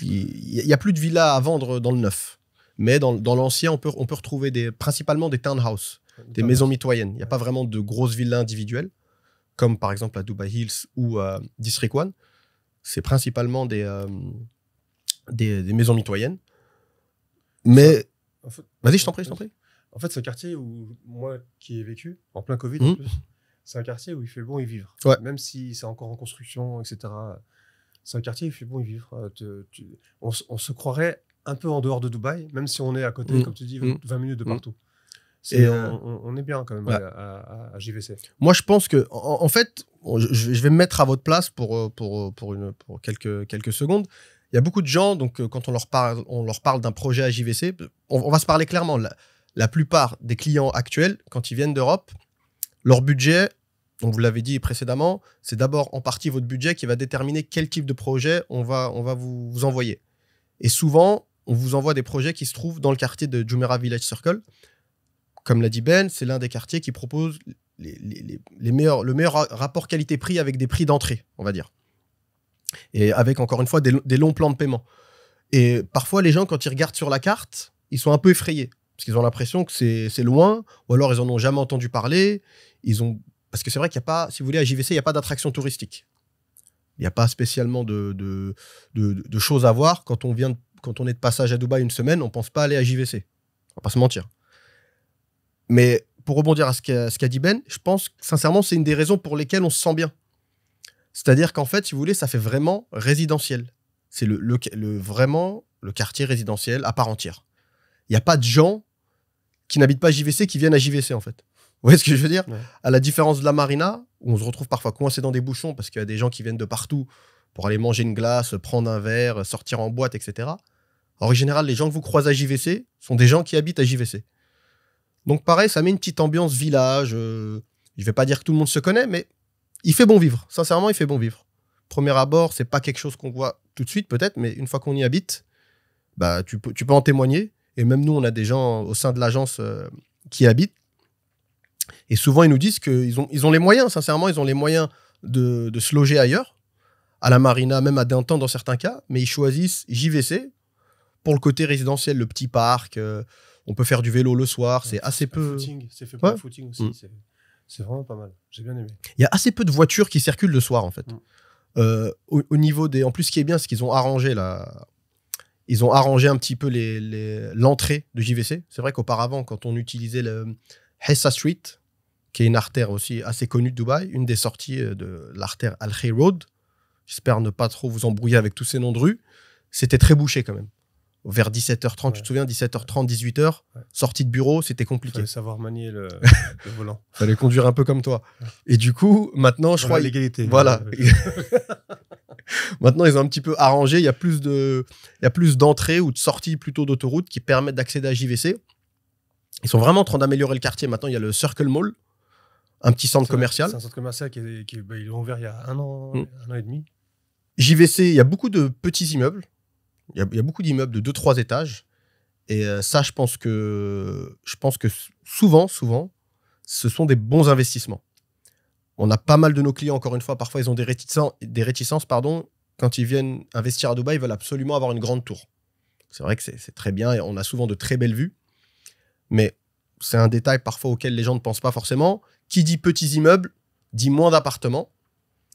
Il n'y a plus de villas à vendre dans le neuf. Mais dans l'ancien, on peut retrouver principalement des townhouses, des maisons mitoyennes. Il n'y a pas vraiment de grosses villas individuelles, comme par exemple à Dubai Hills ou à District 1. C'est principalement des maisons mitoyennes. Mais... En fait, vas-y, je t'en prie. En fait, c'est un quartier où, moi qui ai vécu, en plein Covid en plus, c'est un quartier où il fait bon y vivre. Ouais. Même si c'est encore en construction, etc. C'est un quartier où il fait bon y vivre. On se croirait un peu en dehors de Dubaï, même si on est à côté, comme tu dis, 20 minutes de partout. On est bien quand même à JVC. Moi, je pense que, en fait, je vais me mettre à votre place pour quelques secondes. Il y a beaucoup de gens, donc quand on leur parle d'un projet à JVC, on va se parler clairement. La plupart des clients actuels, quand ils viennent d'Europe, leur budget, donc vous l'avez dit précédemment, c'est d'abord en partie votre budget qui va déterminer quel type de projet on va vous envoyer. Et souvent, on vous envoie des projets qui se trouvent dans le quartier de Jumeirah Village Circle. Comme l'a dit Ben, c'est l'un des quartiers qui propose le meilleur rapport qualité-prix avec des prix d'entrée, on va dire. Et avec, encore une fois, des longs plans de paiement. Et parfois, les gens, quand ils regardent sur la carte, ils sont un peu effrayés. Parce qu'ils ont l'impression que c'est loin, ou alors ils en ont jamais entendu parler. Parce que c'est vrai qu'il n'y a pas, si vous voulez, à JVC, il n'y a pas d'attraction touristique. Il n'y a pas spécialement de choses à voir. Quand on est de passage à Dubaï une semaine, on ne pense pas aller à JVC. On va pas se mentir. Mais pour rebondir à ce qu'a dit Ben, je pense que sincèrement, c'est une des raisons pour lesquelles on se sent bien. C'est-à-dire qu'en fait, si vous voulez, ça fait vraiment résidentiel. C'est vraiment le quartier résidentiel à part entière. Il n'y a pas de gens qui n'habitent pas à JVC qui viennent à JVC, en fait. Vous voyez ce que je veux dire? Ouais. À la différence de la marina, où on se retrouve parfois coincé dans des bouchons parce qu'il y a des gens qui viennent de partout pour aller manger une glace, prendre un verre, sortir en boîte, etc. En général, les gens que vous croisez à JVC sont des gens qui habitent à JVC. Donc pareil, ça met une petite ambiance village. Je ne vais pas dire que tout le monde se connaît, mais il fait bon vivre. Sincèrement, il fait bon vivre. Premier abord, c'est pas quelque chose qu'on voit tout de suite peut-être, mais une fois qu'on y habite, bah, tu peux en témoigner. Et même nous, on a des gens au sein de l'agence qui habitent. Et souvent, ils nous disent qu'ils ont les moyens, sincèrement, ils ont les moyens de se loger ailleurs, à la marina, même à Downtown dans certains cas, mais ils choisissent JVC pour le côté résidentiel, le petit parc. On peut faire du vélo le soir, c'est assez peu... C'est fait pour le footing aussi, c'est vraiment pas mal. J'ai bien aimé. Il y a assez peu de voitures qui circulent le soir, en fait. Au niveau des... En plus, ce qui est bien, c'est qu'ils ont arrangé Ils ont arrangé un petit peu l'entrée de JVC. C'est vrai qu'auparavant, quand on utilisait le Hessa Street, qui est une artère aussi assez connue de Dubaï, une des sorties de l'artère Al Khay Road, j'espère ne pas trop vous embrouiller avec tous ces noms de rues, c'était très bouché quand même. Vers 17h30, ouais. Tu te souviens, 17h30, 18h, ouais. Sortie de bureau, c'était compliqué. Il fallait savoir manier le volant. Il fallait conduire un peu comme toi. Ouais. Et du coup, maintenant, je crois... l'égalité. Voilà. Maintenant, ils ont un petit peu arrangé. Il y a plus d'entrées ou de sorties plutôt d'autoroute qui permettent d'accéder à JVC. Ils sont vraiment en train d'améliorer le quartier. Maintenant, il y a le Circle Mall, un petit centre commercial. C'est un centre commercial qui ils l'ont ouvert il y a un an et demi. JVC, il y a beaucoup de petits immeubles. Il y a beaucoup d'immeubles de 2-3 étages. Et ça, je pense que souvent, ce sont des bons investissements. On a pas mal de nos clients, encore une fois, parfois ils ont des réticences, quand ils viennent investir à Dubaï, ils veulent absolument avoir une grande tour. C'est vrai que c'est très bien et on a souvent de très belles vues, mais c'est un détail parfois auquel les gens ne pensent pas forcément. Qui dit petits immeubles, dit moins d'appartements,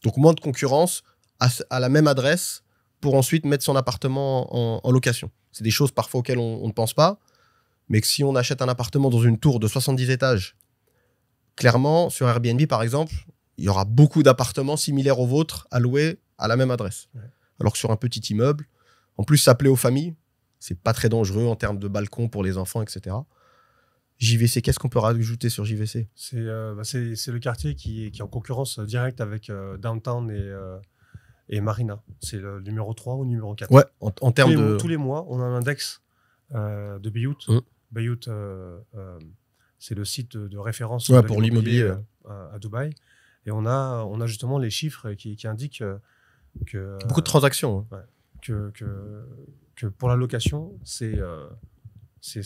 donc moins de concurrence à la même adresse pour ensuite mettre son appartement en location. C'est des choses parfois auxquelles on ne pense pas, mais que si on achète un appartement dans une tour de 70 étages, clairement, sur Airbnb par exemple, il y aura beaucoup d'appartements similaires aux vôtres à louer à la même adresse. Ouais. Alors que sur un petit immeuble, en plus ça plaît aux familles, c'est pas très dangereux en termes de balcon pour les enfants, etc. JVC, qu'est-ce qu'on peut rajouter sur JVC? C'est le quartier qui est en concurrence directe avec Downtown et Marina. C'est le numéro 3 ou numéro 4. Ouais, en termes de... Tous les mois, on a un index de Beyout. Beyout, c'est le site de référence pour l'immobilier à Dubaï. Et on a justement les chiffres qui indiquent que... Beaucoup de transactions. Ouais, que pour la location, c'est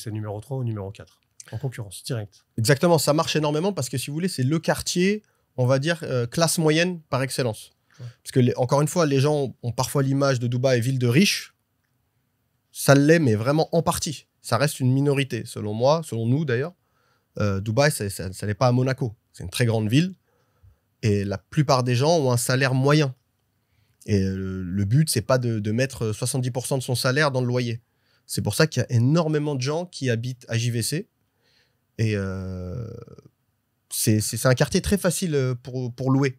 numéro 3 ou numéro 4. En concurrence, direct. Exactement, ça marche énormément parce que si vous voulez, c'est le quartier, on va dire, classe moyenne par excellence. Ouais. Parce que, encore une fois, les gens ont parfois l'image de Dubaï, ville de riches. Ça l'est, mais vraiment en partie. Ça reste une minorité, selon moi, selon nous d'ailleurs. Dubaï, ça n'est pas à Monaco. C'est une très grande ville. Et la plupart des gens ont un salaire moyen. Et le but, c'est pas de mettre 70% de son salaire dans le loyer. C'est pour ça qu'il y a énormément de gens qui habitent à JVC. Et c'est un quartier très facile pour louer.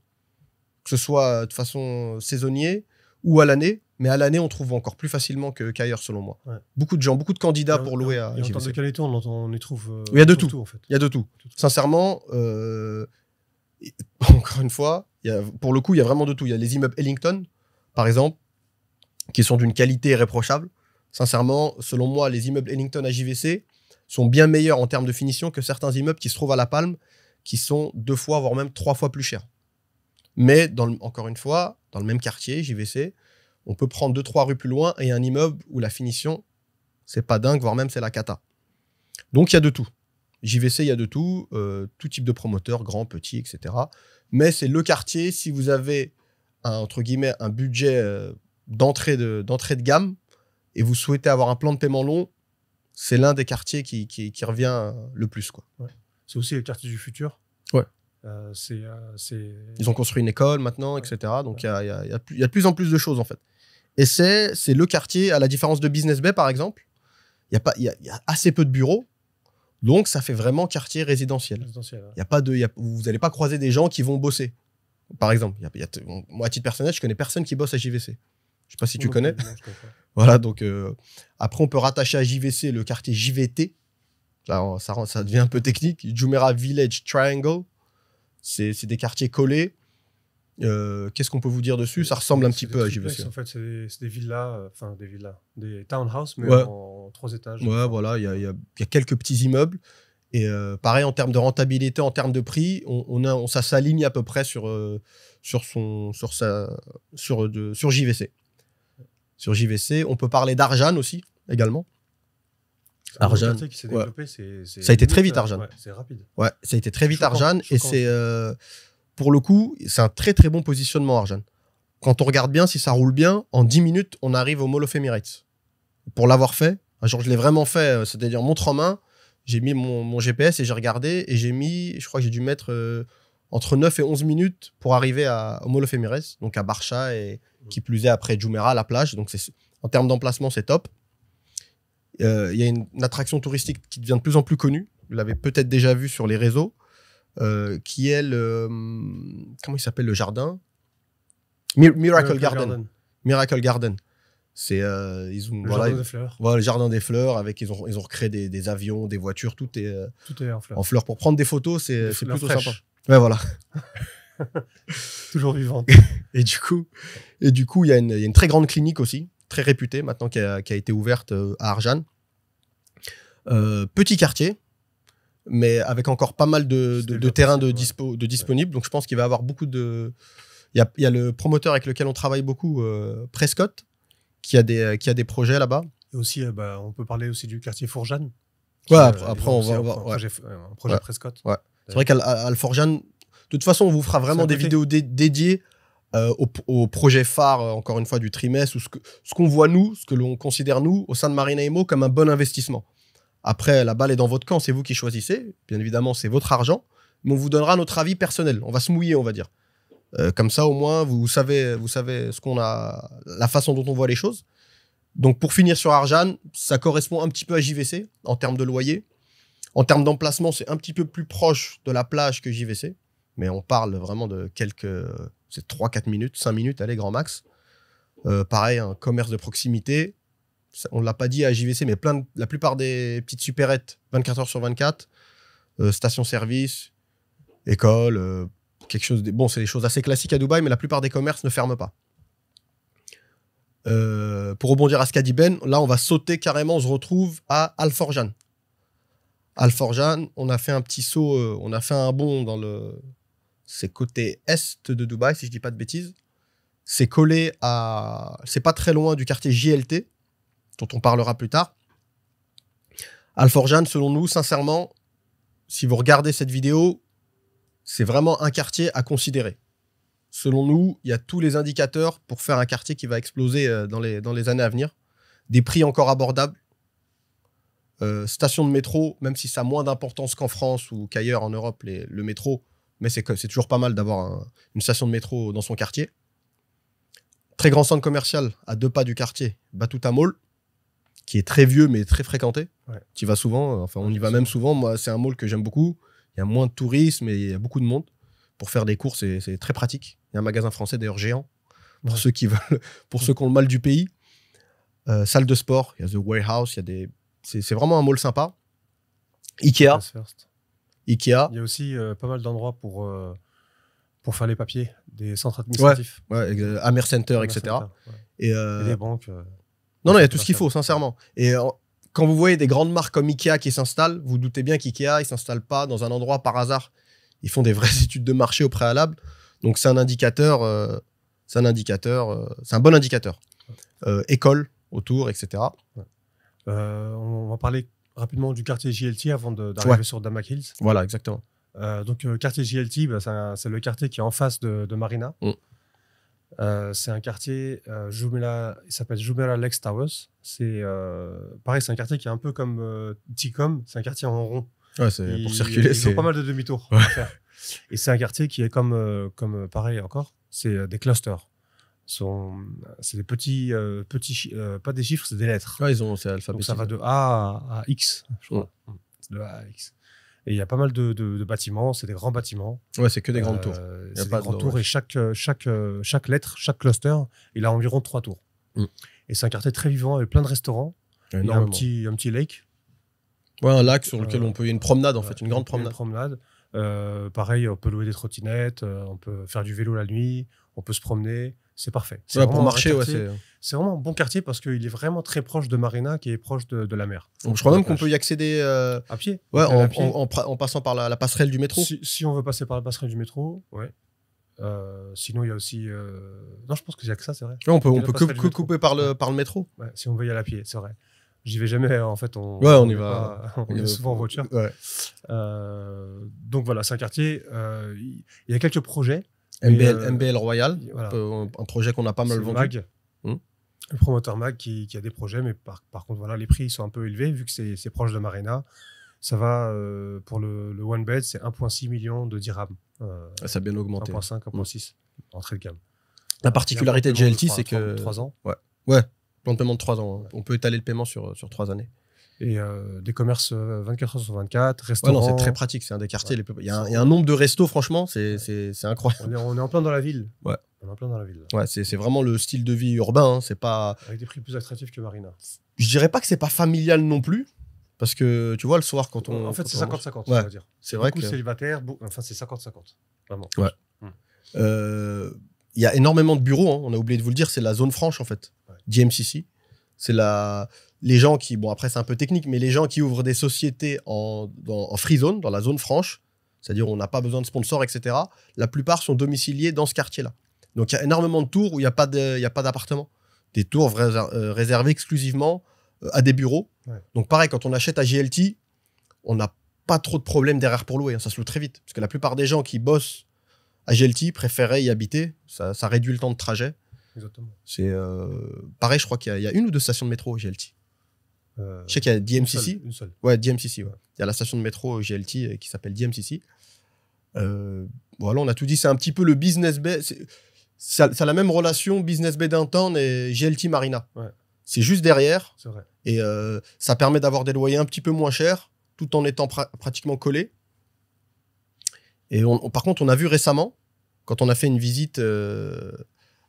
Que ce soit de façon saisonnier ou à l'année. Mais à l'année, on trouve encore plus facilement qu'ailleurs, selon moi. Ouais. Beaucoup de gens, beaucoup de candidats pour louer à JVC. En termes de qualité, on y trouve... il y a de tout. En fait. Il y a de tout. Sincèrement, encore une fois, pour le coup, il y a vraiment de tout. Il y a les immeubles Ellington, par exemple, qui sont d'une qualité irréprochable. Sincèrement, selon moi, les immeubles Ellington à JVC sont bien meilleurs en termes de finition que certains immeubles qui se trouvent à La Palme, qui sont 2 fois, voire même 3 fois plus chers. Mais, encore une fois, dans le même quartier, JVC, on peut prendre 2-3 rues plus loin et un immeuble où la finition, c'est pas dingue, voire même c'est la cata. Donc, il y a de tout. JVC, il y a de tout, tout type de promoteur, grand, petit, etc. Mais c'est le quartier, si vous avez, entre guillemets, un budget d'entrée de gamme et vous souhaitez avoir un plan de paiement long, c'est l'un des quartiers qui revient le plus, quoi. Ouais. C'est aussi le quartier du futur. Ouais. Ils ont construit une école maintenant, etc. Donc, il y a de plus en plus de choses, en fait. Et c'est le quartier, à la différence de Business Bay, par exemple, il y a assez peu de bureaux. Donc, ça fait vraiment quartier résidentiel. Ouais. Vous n'allez pas croiser des gens qui vont bosser. Par exemple, moi, à titre personnel, je connais personne qui bosse à JVC. Je sais pas si tu connais. Non, je connais pas. Voilà, donc après, on peut rattacher à JVC le quartier JVT. Là, ça devient un peu technique. Jumeirah Village Triangle. C'est des quartiers collés. Qu'est-ce qu'on peut vous dire dessus? Ça ressemble un petit peu à JVC. En fait, c'est des villas, des townhouses, mais en 3 étages. Ouais, voilà, il y a quelques petits immeubles. Et pareil, en termes de rentabilité, en termes de prix, ça s'aligne à peu près sur JVC. Sur JVC, on peut parler d'Arjan aussi, également. Arjan, qui s'est développé, ça a été très vite, Arjan. Ouais, c'est rapide. Ouais, ça a été très vite, Arjan. Et c'est, pour le coup, c'est un très très bon positionnement, Arjan. Quand on regarde bien, si ça roule bien, en 10 minutes, on arrive au Mall of Emirates. Pour l'avoir fait, genre je l'ai vraiment fait, c'est-à-dire montre en main, j'ai mis mon GPS et j'ai regardé, et je crois que j'ai dû mettre entre 9 et 11 minutes pour arriver au Mall of Emirates, donc à Barcha, et qui plus est après Jumeirah, la plage. Donc en termes d'emplacement, c'est top. Il y a une attraction touristique qui devient de plus en plus connue. Vous l'avez peut-être déjà vu sur les réseaux, qui est comment il s'appelle le jardin? Miracle Garden. Miracle Garden. C'est jardin des fleurs. Voilà, le jardin des fleurs. Ils ont recréé des avions, des voitures, tout est en fleurs. En fleurs. Pour prendre des photos, c'est plutôt fraîches. sympa. Ouais, voilà. Toujours vivante. Et du coup, il y a une très grande clinique aussi, très réputée maintenant, qui a été ouverte à Arjan. Petit quartier, mais avec encore pas mal de terrains de disponibles. Donc je pense qu'il va y avoir beaucoup de... Il y a le promoteur avec lequel on travaille beaucoup, Prescott, qui a des projets là-bas. Et aussi, on peut parler aussi du quartier Fourjane. Ouais, après on va... Un projet Prescott. Ouais. C'est vrai qu'Al Forjan, toute façon, on vous fera vraiment des côté. vidéos dédiées au projet phare, encore une fois, du trimestre, ou ce qu'on voit nous, ce que l'on considère nous, au sein de Marina Imo, comme un bon investissement. Après, la balle est dans votre camp, c'est vous qui choisissez. Bien évidemment, c'est votre argent, mais on vous donnera notre avis personnel. On va se mouiller, on va dire. Comme ça, au moins, vous savez ce qu'on a, la façon dont on voit les choses. Donc, pour finir sur Arjan, ça correspond un petit peu à JVC en termes de loyer. En termes d'emplacement, c'est un petit peu plus proche de la plage que JVC. Mais on parle vraiment de c'est 3-4 minutes, 5 minutes, allez, grand max. Pareil, un commerce de proximité. On ne l'a pas dit à JVC, mais la plupart des petites supérettes, 24 heures sur 24, station-service, école, quelque chose. Bon, c'est des choses assez classiques à Dubaï, mais la plupart des commerces ne ferment pas. Pour rebondir à ce qu'a dit Ben, là, on va sauter carrément, on se retrouve à Al Forjan. Al Forjan, on a fait un petit saut, on a fait un bond c'est côté est de Dubaï, si je dis pas de bêtises. C'est collé c'est pas très loin du quartier JLT, dont on parlera plus tard. Al Forjan, selon nous, sincèrement, si vous regardez cette vidéo, c'est vraiment un quartier à considérer. Selon nous, il y a tous les indicateurs pour faire un quartier qui va exploser dans les années à venir. Des prix encore abordables. Station de métro, même si ça a moins d'importance qu'en France ou qu'ailleurs en Europe, le métro, mais c'est toujours pas mal d'avoir une station de métro dans son quartier. Très grand centre commercial à 2 pas du quartier, Batuta Mall, qui est très vieux mais très fréquenté. Ouais. Tu y vas souvent, enfin on y va même souvent. Moi, c'est un mall que j'aime beaucoup. Il y a moins de tourisme et il y a beaucoup de monde. Pour faire des courses, c'est très pratique. Il y a un magasin français d'ailleurs géant pour ceux qui veulent, pour ceux qui ont le mal du pays. Salle de sport, il y a The Warehouse, c'est vraiment un mall sympa. Ikea. Il y a aussi pas mal d'endroits pour faire les papiers, des centres administratifs. Ouais, Amer Center, etc. Center, ouais. Et des banques. Non, il y a tout ce qu'il faut, sincèrement. Et quand vous voyez des grandes marques comme Ikea qui s'installent, vous doutez bien qu'Ikea, ils ne s'installent pas dans un endroit par hasard. Ils font des vraies études de marché au préalable. Donc, c'est un indicateur, c'est un bon indicateur. École autour, etc. Ouais. On va parler rapidement du quartier JLT avant d'arriver sur Damac Hills. Voilà, exactement. Donc, quartier JLT, c'est le quartier qui est en face de Marina. C'est un quartier, il s'appelle Jumeirah Lakes Towers. Pareil, c'est un quartier qui est un peu comme Ticom, c'est un quartier en rond. Ouais, pour circuler, ils ont pas mal de demi-tours à faire. Et c'est un quartier qui est comme pareil encore, c'est des clusters. C'est des petits pas des chiffres, c'est des lettres. Ouais, c'est alphabétique. Donc ça va de A à X, je crois. C'est de A à X. Et il y a pas mal de bâtiments, c'est des grands bâtiments. Ouais, c'est que des grandes tours. C'est des grandes tours et chaque lettre, chaque cluster, il a environ 3 tours. Et c'est un quartier très vivant avec plein de restaurants. Il y a un petit lake. Ouais, un lac sur lequel il y a une promenade en fait, une grande promenade. Pareil, on peut louer des trottinettes, on peut faire du vélo la nuit, on peut se promener. C'est parfait. Ouais, pour marcher, c'est vraiment un bon quartier parce qu'il est vraiment très proche de Marina, qui est proche de la mer. Donc, je crois même qu'on peut y accéder à pied. Ouais, en passant par la passerelle du métro. Si on veut passer par la passerelle du métro, ouais. Sinon, il y a aussi. Non, je pense qu'il n'y a que ça, c'est vrai. Ouais, on peut que couper par le métro. Ouais, si on veut y aller à pied, c'est vrai. J'y vais jamais, en fait. On y va. On y va souvent en voiture. Ouais. Donc voilà, c'est un quartier. Il y a quelques projets. MBL Royal, voilà. Un projet qu'on a pas mal vendu. Mag, le promoteur Mag qui a des projets, mais par contre, voilà, les prix ils sont un peu élevés vu que c'est proche de Marina. Ça va pour le one bed, c'est 1,6 million de dirhams. Ça a bien augmenté. 1,5, 1,6, entrée de gamme. La particularité de GLT, c'est que. 3 ans. Ouais, plan de paiement de 3 ans. On peut étaler le paiement sur 3 années. Et des commerces 24 heures sur 24, restaurants. Ouais, non, c'est très pratique, c'est un des quartiers les plus. Il y a un nombre de restos, franchement, c'est incroyable. On est en plein dans la ville. Ouais. On est en plein dans la ville. Ouais, c'est vraiment le style de vie urbain. Hein, c'est pas. Avec des prix plus attractifs que Marina. Je dirais pas que c'est pas familial non plus. Parce que tu vois, le soir, quand on. En fait, c'est 50-50, ouais. on va dire. C'est vrai que. Célibataire, enfin, c'est 50-50. Vraiment. Ouais. Il y a énormément de bureaux. Hein, on a oublié de vous le dire, c'est la zone franche, en fait. Ouais. DMCC. C'est les gens qui. Bon, après, c'est un peu technique, mais les gens qui ouvrent des sociétés en free zone, dans la zone franche, c'est-à-dire on n'a pas besoin de sponsors, etc., la plupart sont domiciliés dans ce quartier-là. Donc, il y a énormément de tours où il n'y a pas d'appartements. Des tours réservés exclusivement à des bureaux. Ouais. Donc, pareil, quand on achète à GLT, on n'a pas trop de problèmes derrière pour louer. Hein, ça se loue très vite. Parce que la plupart des gens qui bossent à GLT préféraient y habiter. Ça réduit le temps de trajet. Exactement. C'est pareil, je crois qu'il y a une ou deux stations de métro GLT. Je sais qu'il y a DMCC. Une seule. Ouais, DMCC. Ouais. Il y a la station de métro GLT qui s'appelle DMCC. Voilà, on a tout dit. C'est un petit peu le business bay. Ça a la même relation business bay downtown et GLT Marina. Ouais. C'est juste derrière. C'est vrai. Et ça permet d'avoir des loyers un petit peu moins chers tout en étant pratiquement collés. Et par contre, on a vu récemment, quand on a fait une visite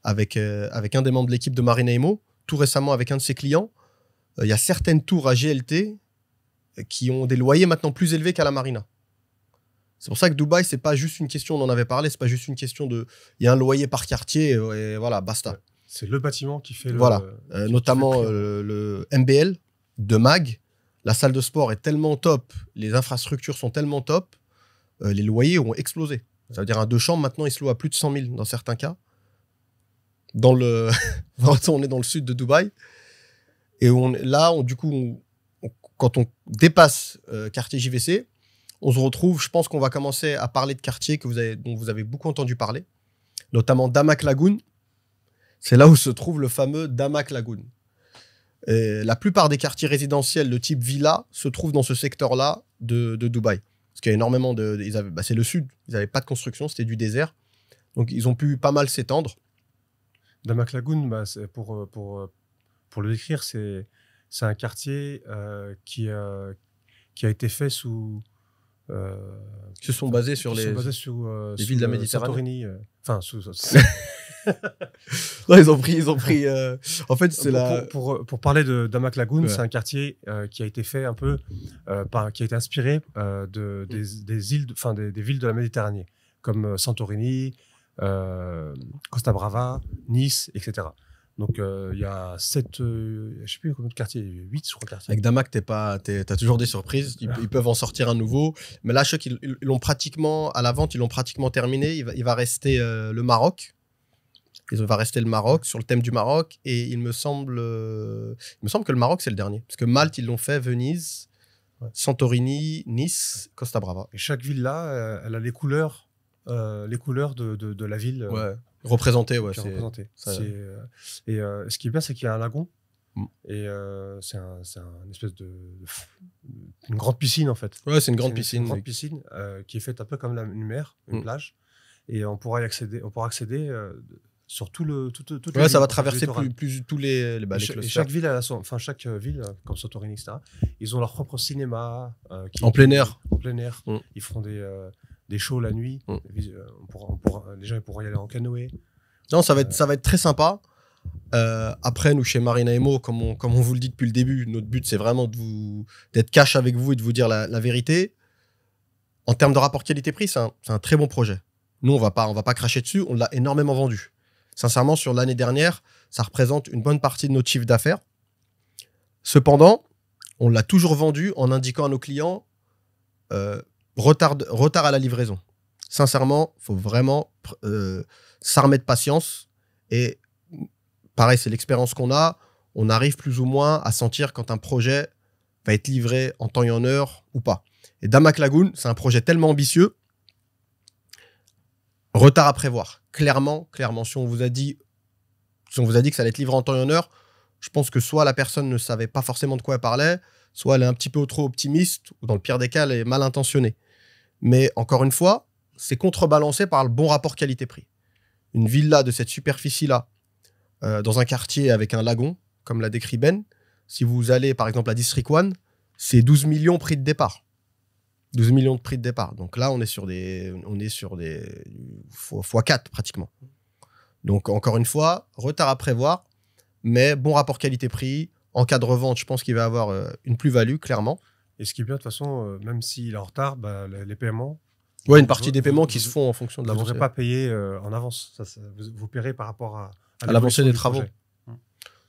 avec un des membres de l'équipe de Marina Emo, tout récemment avec un de ses clients, il y a certaines tours à GLT qui ont des loyers maintenant plus élevés qu'à la Marina. C'est pour ça que Dubaï, c'est pas juste une question, on en avait parlé, c'est pas juste une question de... Il y a un loyer par quartier et voilà, basta. Ouais. C'est le bâtiment qui fait voilà. Notamment qui fait le MBL de MAG. La salle de sport est tellement top, les infrastructures sont tellement top, les loyers ont explosé. Ça veut dire un 2 chambres, maintenant, il se loue à plus de 100 000 dans certains cas. On est dans le sud de Dubaï. Et du coup, quand on dépasse quartier JVC, on se retrouve, je pense qu'on va commencer à parler de quartiers dont vous avez beaucoup entendu parler, notamment Damac Lagoon. C'est là où se trouve le fameux Damac Lagoon. Et la plupart des quartiers résidentiels de type villa se trouvent dans ce secteur-là de Dubaï. Parce qu'il y a énormément c'est le sud, ils n'avaient pas de construction, c'était du désert. Donc ils ont pu pas mal s'étendre. Damac Lagoon, pour le décrire, c'est un quartier qui a été fait sous... Qui se sont basés sur les villes de la Méditerranée. Santorini. Non, ils ont pris. En fait, c'est pour parler de Damac Lagoon, Ouais. c'est un quartier qui a été fait un peu, qui a été inspiré des îles, des villes de la Méditerranée, comme Santorini, Costa Brava, Nice, etc. Donc il y a 7, je sais plus combien de quartiers, 8 je crois quartiers. avec Damac, t'as toujours des surprises. Ils peuvent en sortir un nouveau. Mais là, je sais qu'ils l'ont pratiquement, à la vente, ils l'ont pratiquement terminé. Il va rester le Maroc. Il va rester le Maroc, sur le thème du Maroc. Et il me semble que le Maroc, c'est le dernier. Parce que Malte, ils l'ont fait, Venise, Santorini, Nice, Costa Brava. Et chaque ville là, elle a les couleurs de la ville. Représenté, ouais. Qui est représenté. ça- Ce qui est bien, c'est qu'il y a un lagon. Mm. Et c'est un espèce une grande piscine, en fait. Ouais, c'est une grande piscine. Une grande piscine qui est faite un peu comme une mer, une plage. Et on pourra accéder sur toute Ouais, ça va traverser plus tous les et chaque ville, chaque ville, comme Santorini, etc., ils ont leur propre cinéma. En plein air. En plein air. Mm. Ils feront des shows la nuit. Les gens ils pourront y aller en canoë. Non, ça va être très sympa. Après, nous, chez Marina Emo, comme on vous le dit depuis le début, notre but, c'est vraiment d'être cash avec vous et de vous dire la vérité. En termes de rapport qualité-prix, c'est un très bon projet. Nous, on va pas cracher dessus. On l'a énormément vendu. Sincèrement, sur l'année dernière, ça représente une bonne partie de notre chiffre d'affaires. Cependant, on l'a toujours vendu en indiquant à nos clients retard à la livraison. Sincèrement, il faut vraiment s'armer de patience. Et pareil, c'est l'expérience qu'on a. On arrive plus ou moins à sentir quand un projet va être livré en temps et en heure ou pas. Et Damac Lagoon, c'est un projet tellement ambitieux. Retard à prévoir. Clairement, si on vous a dit que ça allait être livré en temps et en heure, je pense que soit la personne ne savait pas forcément de quoi elle parlait, soit elle est un petit peu trop optimiste, ou dans le pire des cas, elle est mal intentionnée. Mais encore une fois, c'est contrebalancé par le bon rapport qualité-prix. Une villa de cette superficie-là, dans un quartier avec un lagon, comme l'a décrit Ben, si vous allez par exemple à District 1, c'est 12 millions prix de départ. 12 millions de prix de départ. Donc là, on est sur des x4 pratiquement. Donc encore une fois, retard à prévoir, mais bon rapport qualité-prix. En cas de revente, je pense qu'il va avoir une plus-value, clairement. Et ce qui est bien, de toute façon, même s'il est en retard, les paiements... Ouais, une partie des paiements qui se font en fonction de l'avancée. Vous ne devrez pas payer en avance. Vous paierez par rapport à l'avancée des travaux. Projet.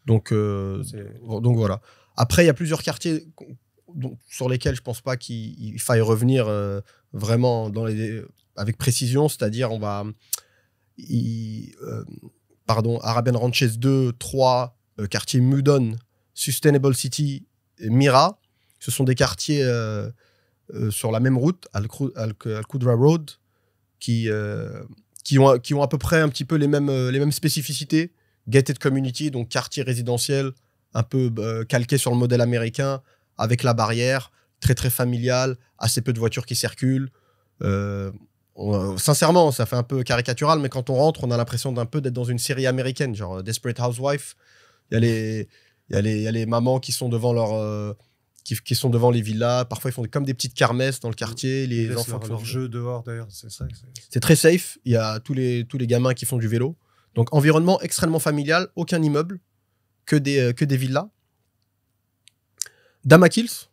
Donc voilà. Après, il y a plusieurs quartiers sur lesquels je ne pense pas qu'il faille revenir vraiment avec précision. C'est-à-dire, Arabian Ranches 2, 3, quartier Mudon, Sustainable City, Mira. Ce sont des quartiers sur la même route, Al-Qudra Road, qui qui ont à peu près un petit peu les mêmes spécificités. Gated community, donc quartier résidentiel, un peu calqué sur le modèle américain, avec la barrière, très très familial, assez peu de voitures qui circulent. Sincèrement, ça fait un peu caricatural, mais quand on rentre, on a l'impression d'un peu d'être dans une série américaine, genre Desperate Housewives. Il y a les mamans qui sont devant qui sont devant les villas. Parfois, ils font comme des petites kermesses dans le quartier. Les enfants leur jeu dehors, d'ailleurs, c'est ça. C'est très safe. Il y a tous les gamins qui font du vélo. Donc, environnement extrêmement familial, aucun immeuble, que des villas. Damak Hills,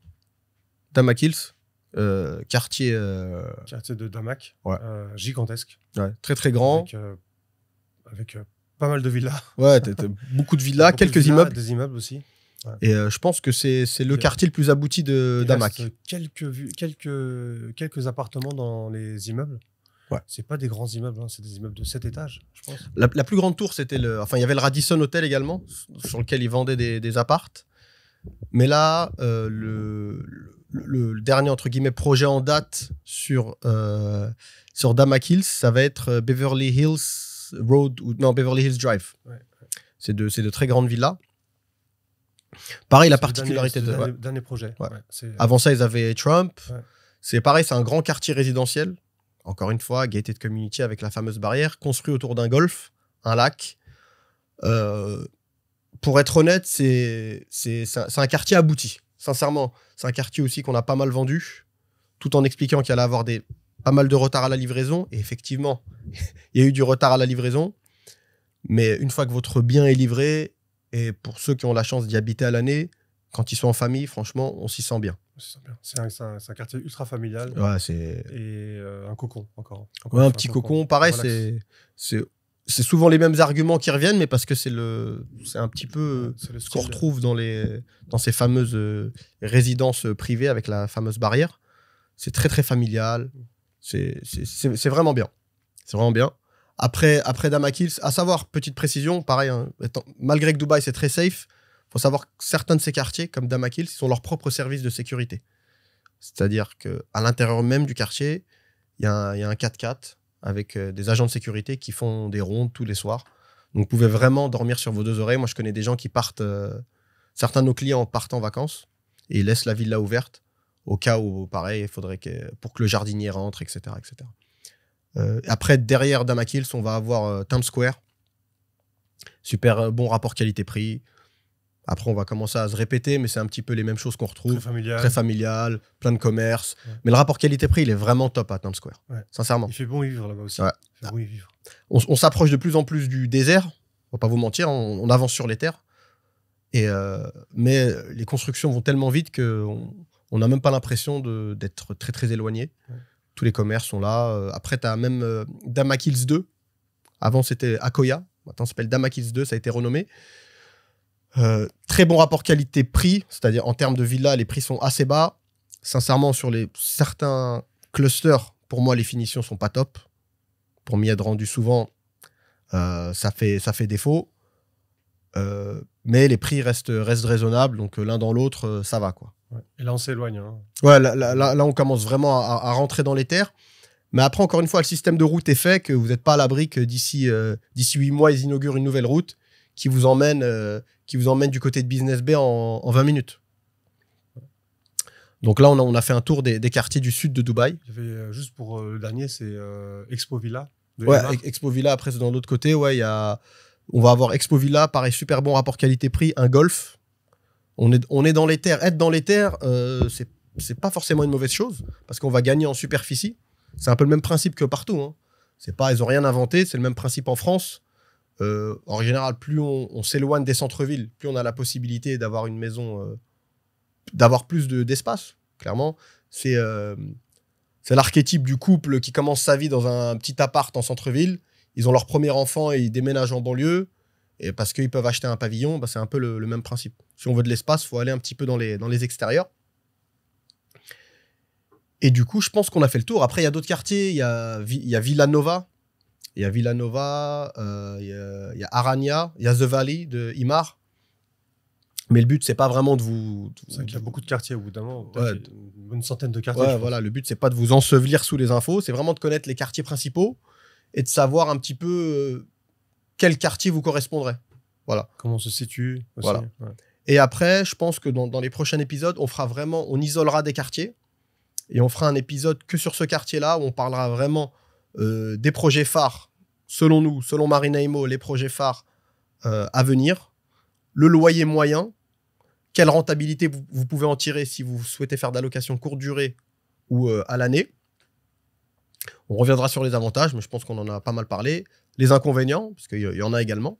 quartier de Damak, ouais. Gigantesque. Ouais, très très grand. Avec pas mal de villas. Ouais, beaucoup de villas, quelques immeubles. Des immeubles aussi. Ouais. Et je pense que c'est le quartier le plus abouti de Damak. Quelques appartements dans les immeubles. Ouais. C'est pas des grands immeubles, c'est des immeubles de 7 étages, je pense. La plus grande tour, c'était il y avait le Radisson Hotel également, sur lequel ils vendaient des appartes. Mais là, le dernier, entre guillemets, projet en date sur Damak Hills, ça va être Beverly Hills Road, Beverly Hills Drive. Ouais. C'est de très grandes villas. Pareil, la particularité de... Dernier projet. Ouais. Ouais, avant ça, ils avaient Trump. Ouais. C'est pareil, c'est un grand quartier résidentiel. Encore une fois, gated community avec la fameuse barrière, construit autour d'un golfe, un lac. Pour être honnête, c'est un quartier abouti. Sincèrement, c'est un quartier aussi qu'on a pas mal vendu, tout en expliquant qu'il allait avoir pas mal de retard à la livraison. Et effectivement, il y a eu du retard à la livraison. Mais une fois que votre bien est livré, et pour ceux qui ont la chance d'y habiter à l'année, quand ils sont en famille, franchement, on s'y sent bien. C'est un quartier ultra familial. Ouais, et un cocon, encore ouais, un petit cocon. Pareil, c'est souvent les mêmes arguments qui reviennent, mais parce que c'est un petit peu ce qu'on retrouve dans ces fameuses résidences privées avec la fameuse barrière. C'est très, très familial. C'est vraiment bien. C'est vraiment bien. Après Damak Hills, à savoir, petite précision, pareil, hein, malgré que Dubaï, c'est très safe, il faut savoir que certains de ces quartiers, comme Damak Hills, ils ont leur propre service de sécurité. C'est-à-dire qu'à l'intérieur même du quartier, il y a un 4x4 avec des agents de sécurité qui font des rondes tous les soirs. Donc, vous pouvez vraiment dormir sur vos deux oreilles. Moi, je connais des gens qui partent... certains de nos clients partent en vacances et ils laissent la villa ouverte au cas où, pareil, il faudrait pour que le jardinier rentre, etc. etc. Après, derrière Damak Hills, on va avoir Times Square. Super bon rapport qualité-prix. Après, on va commencer à se répéter, mais c'est un petit peu les mêmes choses qu'on retrouve. Très familial, plein de commerce. Ouais. Mais le rapport qualité-prix, il est vraiment top à Times Square. Ouais. Sincèrement. Il fait bon y vivre là-bas aussi. Ouais. Il fait bon y vivre. On s'approche de plus en plus du désert. On va pas vous mentir, on avance sur les terres. Mais les constructions vont tellement vite qu'on n'a même pas l'impression d'être très, très éloigné. Ouais. Tous les commerces sont là. Après, tu as même Damak Hills 2. Avant, c'était Akoya. Maintenant, ça s'appelle Damak Hills 2. Ça a été renommé. Très bon rapport qualité-prix, c'est-à-dire en termes de villas, les prix sont assez bas. Sincèrement, sur certains clusters, pour moi, les finitions sont pas top. Pour m'y être rendu souvent, ça fait défaut. Mais les prix restent raisonnables, donc l'un dans l'autre, ça va, quoi. Ouais. Et là, on s'éloigne. Hein. Ouais, là, on commence vraiment à rentrer dans les terres. Mais après, encore une fois, le système de route est fait, que vous n'êtes pas à l'abri que d'ici 8 mois, ils inaugurent une nouvelle route qui vous emmène du côté de Business Bay en 20 minutes. Donc là, on a fait un tour des quartiers du sud de Dubaï. Il y avait, juste pour le dernier, c'est Expo Villa. Ouais, Expo Villa, après, c'est dans l'autre côté. Ouais, on va avoir Expo Villa, pareil, super bon rapport qualité-prix, un golf. On est dans les terres. Être dans les terres, c'est pas forcément une mauvaise chose, parce qu'on va gagner en superficie. C'est un peu le même principe que partout. Hein. Ils n'ont rien inventé, c'est le même principe en France. En général, plus on s'éloigne des centres-villes, plus on a la possibilité d'avoir une maison, d'avoir plus d'espace, clairement. C'est l'archétype du couple qui commence sa vie dans un petit appart en centre-ville. Ils ont leur premier enfant et ils déménagent en banlieue. Et parce qu'ils peuvent acheter un pavillon, c'est un peu le même principe. Si on veut de l'espace, il faut aller un petit peu dans les extérieurs. Et du coup, je pense qu'on a fait le tour. Après, il y a d'autres quartiers. Il y a Villanova. Il y a Villanova, il y a Aranya, il y a The Valley de Imar. Mais le but, c'est pas vraiment de vous... C'est vrai qu'il y a beaucoup de quartiers au bout d'un moment. Ouais, une centaine de quartiers. Ouais, voilà, le but, c'est pas de vous ensevelir sous les infos. C'est vraiment de connaître les quartiers principaux. et de savoir un petit peu quel quartier vous correspondrait. Voilà. Comment on se situe aussi. Voilà. Ouais. Et après, je pense que dans les prochains épisodes, on isolera des quartiers et on fera un épisode que sur ce quartier-là où on parlera vraiment des projets phares, selon nous, selon Marina Imo, les projets phares à venir, le loyer moyen, quelle rentabilité vous pouvez en tirer si vous souhaitez faire d'allocation courte durée ou à l'année. On reviendra sur les avantages, mais je pense qu'on en a pas mal parlé. Les inconvénients, parce qu'il y en a également.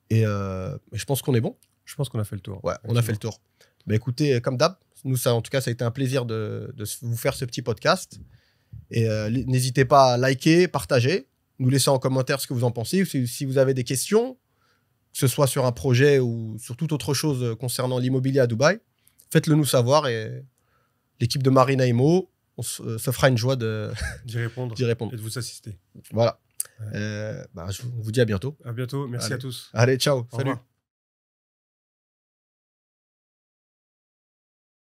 Et je pense qu'on est bon. Je pense qu'on a fait le tour. Ouais, on a fait le tour. Bah, écoutez, comme d'hab, nous, en tout cas, ça a été un plaisir de vous faire ce petit podcast. Et n'hésitez pas à liker, partager, nous laisser en commentaire ce que vous en pensez. Si vous avez des questions, que ce soit sur un projet ou sur toute autre chose concernant l'immobilier à Dubaï, faites-le nous savoir et l'équipe de Marina Imo, se fera une joie d'y répondre et de vous assister. Voilà. Ouais. On vous dit à bientôt. À bientôt. Merci Allez. à tous. Allez, ciao. Au Salut. revoir.